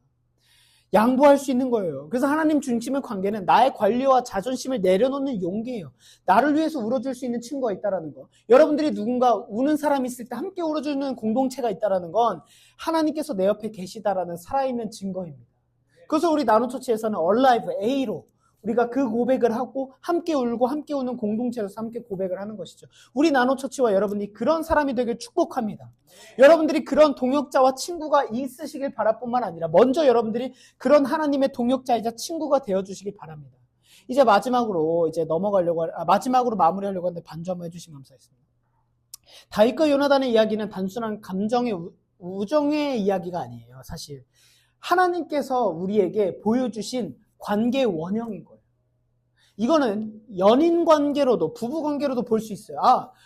양보할 수 있는 거예요. 그래서 하나님 중심의 관계는 나의 관리와 자존심을 내려놓는 용기예요. 나를 위해서 울어줄 수 있는 친구가 있다는 거. 여러분들이 누군가 우는 사람이 있을 때 함께 울어주는 공동체가 있다는 건 하나님께서 내 옆에 계시다라는 살아있는 증거입니다. 그래서 우리 나눔처치에서는 Alive, A로 우리가 그 고백을 하고 함께 울고 함께 우는 공동체로서 함께 고백을 하는 것이죠. 우리 나눔처치와 여러분이 그런 사람이 되길 축복합니다. 여러분들이 그런 동역자와 친구가 있으시길 바랄 뿐만 아니라 먼저 여러분들이 그런 하나님의 동역자이자 친구가 되어주시길 바랍니다. 이제 마지막으로 마무리하려고 하는데 반주 한번 해주시면 감사하겠습니다. 다윗과 요나단의 이야기는 단순한 감정의 우정의 이야기가 아니에요. 사실 하나님께서 우리에게 보여주신 관계의 원형인 거예요. 이거는 연인 관계로도 부부 관계로도 볼 수 있어요.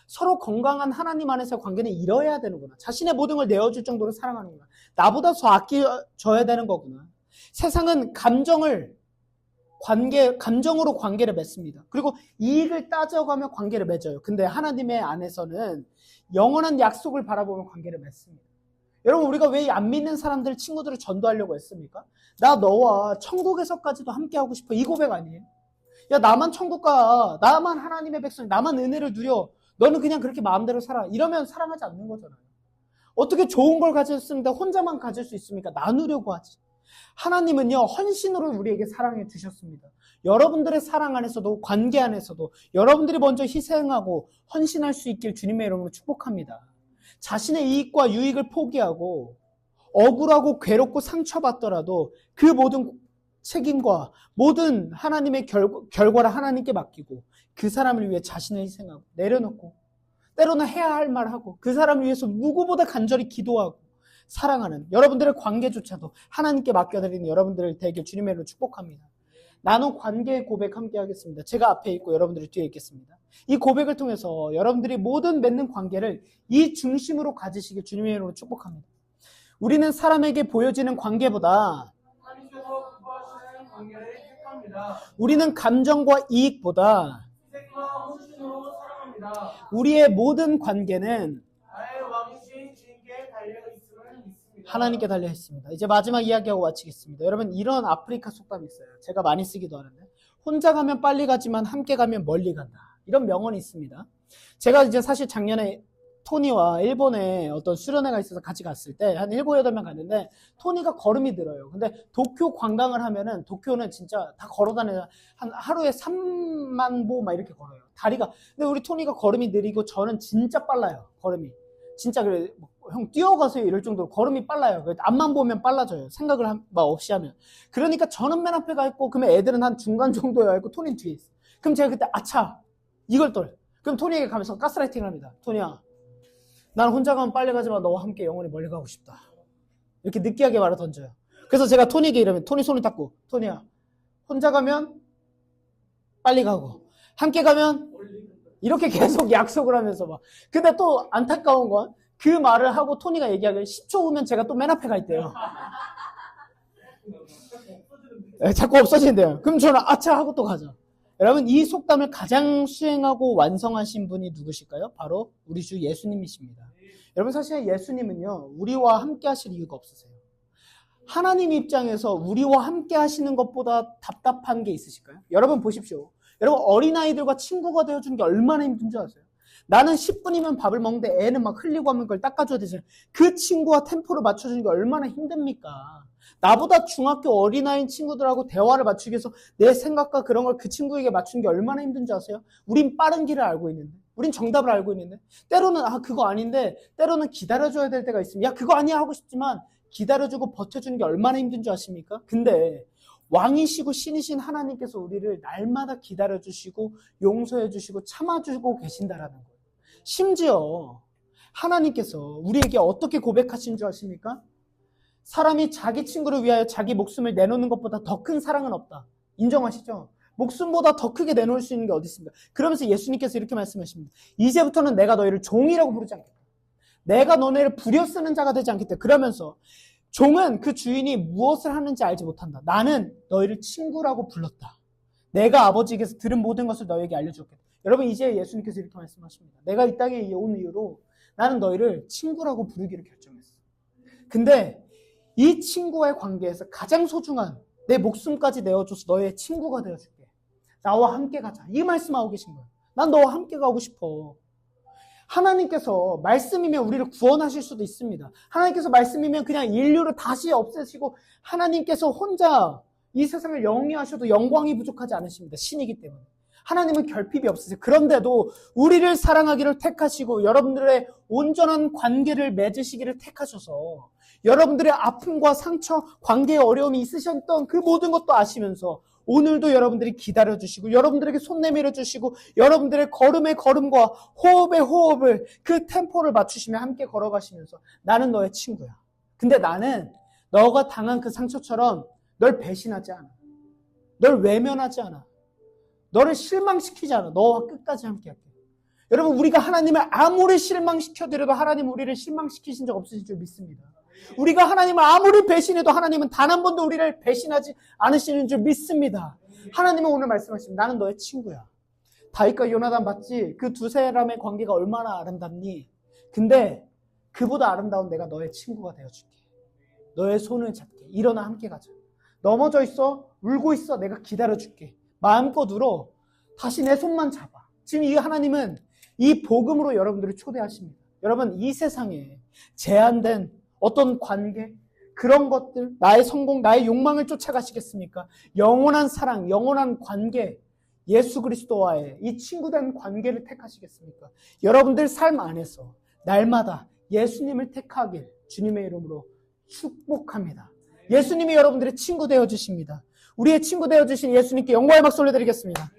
서로 건강한 하나님 안에서의 관계는 이뤄야 되는구나. 자신의 모든 걸 내어줄 정도로 사랑하는구나. 나보다 더 아껴줘야 되는 거구나. 세상은 감정으로 관계를 맺습니다. 그리고 이익을 따져가며 관계를 맺어요. 근데 하나님의 안에서는 영원한 약속을 바라보며 관계를 맺습니다. 여러분 우리가 왜 안 믿는 친구들을 전도하려고 했습니까? 나 너와 천국에서까지도 함께하고 싶어. 이 고백 아니에요? 야 나만 천국 가. 나만 하나님의 백성. 나만 은혜를 누려. 너는 그냥 그렇게 마음대로 살아. 이러면 사랑하지 않는 거잖아요. 어떻게 좋은 걸 가졌는데 혼자만 가질 수 있습니까? 나누려고 하지. 하나님은요 헌신으로 우리에게 사랑해 주셨습니다. 여러분들의 사랑 안에서도 관계 안에서도 여러분들이 먼저 희생하고 헌신할 수 있길 주님의 이름으로 축복합니다. 자신의 이익과 유익을 포기하고 억울하고 괴롭고 상처받더라도 그 모든 책임과 모든 하나님의 결과를 하나님께 맡기고 그 사람을 위해 자신을 희생하고 내려놓고 때로는 해야 할 말 하고 그 사람을 위해서 누구보다 간절히 기도하고 사랑하는 여러분들의 관계조차도 하나님께 맡겨드리는 여러분들을 되게 주님의 이름으로 축복합니다. 나눈 관계의 고백 함께 하겠습니다. 제가 앞에 있고 여러분들이 뒤에 있겠습니다. 이 고백을 통해서 여러분들이 모든 맺는 관계를 이 중심으로 가지시길 주님의 이름으로 축복합니다. 우리는 사람에게 보여지는 관계보다 하나님께서 기뻐하시는 관계를 택합니다. 우리는 감정과 이익보다 희생과 헌신으로 사랑합니다. 우리의 모든 관계는 나의 왕이신 주님께 달려 있음을 믿습니다. 하나님께 달려 있습니다. 이제 마지막 이야기하고 마치겠습니다. 여러분 이런 아프리카 속담이 있어요. 제가 많이 쓰기도 하는데 혼자 가면 빨리 가지만 함께 가면 멀리 간다. 이런 명언이 있습니다. 제가 이제 사실 작년에 토니와 일본에 어떤 수련회가 있어서 같이 갔을 때 한 7, 8명 갔는데 토니가 걸음이 늘어요. 근데 도쿄 관광을 하면은 도쿄는 진짜 다 걸어다녀요. 한 하루에 3만 보 막 이렇게 걸어요. 다리가. 근데 우리 토니가 걸음이 느리고 저는 진짜 빨라요. 걸음이. 진짜 그래. 형 뛰어가세요 이럴 정도로 걸음이 빨라요. 앞만 보면 빨라져요. 생각을 막 없이 하면. 그러니까 저는 맨 앞에 가 있고 그러면 애들은 한 중간 정도에 와 있고 토니는 뒤에 있어. 그럼 제가 그때 아차 이걸 떨. 그럼 토니에게 가면서 가스라이팅을 합니다. 토니야. 난 혼자 가면 빨리 가지만 너와 함께 영원히 멀리 가고 싶다. 이렇게 느끼하게 말을 던져요. 그래서 제가 토니에게 이러면 토니 손을 닦고 토니야 혼자 가면 빨리 가고 함께 가면 이렇게 계속 약속을 하면서 막. 근데 또 안타까운 건 그 말을 하고 토니가 얘기하길 10초 후면 제가 또 맨 앞에 가 있대요. 자꾸 없어진대요. 그럼 저는 아차 하고 또 가죠. 여러분 이 속담을 가장 수행하고 완성하신 분이 누구실까요? 바로 우리 주 예수님이십니다. 여러분 사실 예수님은요 우리와 함께 하실 이유가 없으세요. 하나님 입장에서 우리와 함께 하시는 것보다 답답한 게 있으실까요? 여러분 보십시오. 여러분 어린아이들과 친구가 되어주는 게 얼마나 힘든 줄 아세요? 나는 10분이면 밥을 먹는데 애는 막 흘리고 하면 그걸 닦아줘야 되잖아요. 그 친구와 템포를 맞춰주는 게 얼마나 힘듭니까? 나보다 중학교 어린아이 친구들하고 대화를 맞추기 위해서 내 생각과 그런 걸 그 친구에게 맞추는 게 얼마나 힘든지 아세요? 우린 빠른 길을 알고 있는데, 우린 정답을 알고 있는데, 때로는 그거 아닌데, 때로는 기다려줘야 될 때가 있습니다. 야 그거 아니야 하고 싶지만 기다려주고 버텨주는 게 얼마나 힘든 줄 아십니까? 근데 왕이시고 신이신 하나님께서 우리를 날마다 기다려주시고 용서해주시고 참아주고 계신다라는 거예요. 심지어 하나님께서 우리에게 어떻게 고백하신 줄 아십니까? 사람이 자기 친구를 위하여 자기 목숨을 내놓는 것보다 더 큰 사랑은 없다. 인정하시죠? 목숨보다 더 크게 내놓을 수 있는 게 어디 있습니까? 그러면서 예수님께서 이렇게 말씀하십니다. 이제부터는 내가 너희를 종이라고 부르지 않겠다. 내가 너네를 부려쓰는 자가 되지 않겠다. 그러면서 종은 그 주인이 무엇을 하는지 알지 못한다. 나는 너희를 친구라고 불렀다. 내가 아버지에게서 들은 모든 것을 너희에게 알려주었겠다. 여러분 이제 예수님께서 이렇게 말씀하십니다. 내가 이 땅에 온 이유로 나는 너희를 친구라고 부르기로 결정했어. 근데 이 친구와의 관계에서 가장 소중한 내 목숨까지 내어줘서 너의 친구가 되어줄게. 나와 함께 가자. 이 말씀하고 계신 거예요. 난 너와 함께 가고 싶어. 하나님께서 말씀이면 우리를 구원하실 수도 있습니다. 하나님께서 말씀이면 그냥 인류를 다시 없애시고 하나님께서 혼자 이 세상을 영위하셔도 영광이 부족하지 않으십니다. 신이기 때문에. 하나님은 결핍이 없으세요. 그런데도 우리를 사랑하기를 택하시고 여러분들의 온전한 관계를 맺으시기를 택하셔서 여러분들의 아픔과 상처, 관계의 어려움이 있으셨던 그 모든 것도 아시면서 오늘도 여러분들이 기다려주시고 여러분들에게 손 내밀어 주시고 여러분들의 걸음의 걸음과 호흡의 호흡을 그 템포를 맞추시며 함께 걸어가시면서 나는 너의 친구야. 근데 나는 너가 당한 그 상처처럼 널 배신하지 않아. 널 외면하지 않아. 너를 실망시키지 않아. 너와 끝까지 함께 할게. 여러분 우리가 하나님을 아무리 실망시켜드려도 하나님 우리를 실망시키신 적 없으신 줄 믿습니다. 우리가 하나님을 아무리 배신해도 하나님은 단 한 번도 우리를 배신하지 않으시는 줄 믿습니다. 하나님은 오늘 말씀하십니다. 나는 너의 친구야. 다윗과 요나단 봤지? 그 두 사람의 관계가 얼마나 아름답니? 근데 그보다 아름다운 내가 너의 친구가 되어줄게. 너의 손을 잡게. 일어나 함께 가자. 넘어져 있어. 울고 있어. 내가 기다려줄게. 마음껏 울어. 다시 내 손만 잡아. 지금 이 하나님은 이 복음으로 여러분들을 초대하십니다. 여러분 이 세상에 제한된 어떤 관계, 그런 것들, 나의 성공, 나의 욕망을 쫓아가시겠습니까? 영원한 사랑, 영원한 관계, 예수 그리스도와의 이 친구된 관계를 택하시겠습니까? 여러분들 삶 안에서 날마다 예수님을 택하길 주님의 이름으로 축복합니다. 예수님이 여러분들의 친구 되어주십니다. 우리의 친구 되어주신 예수님께 영광의 박수 올려드리겠습니다.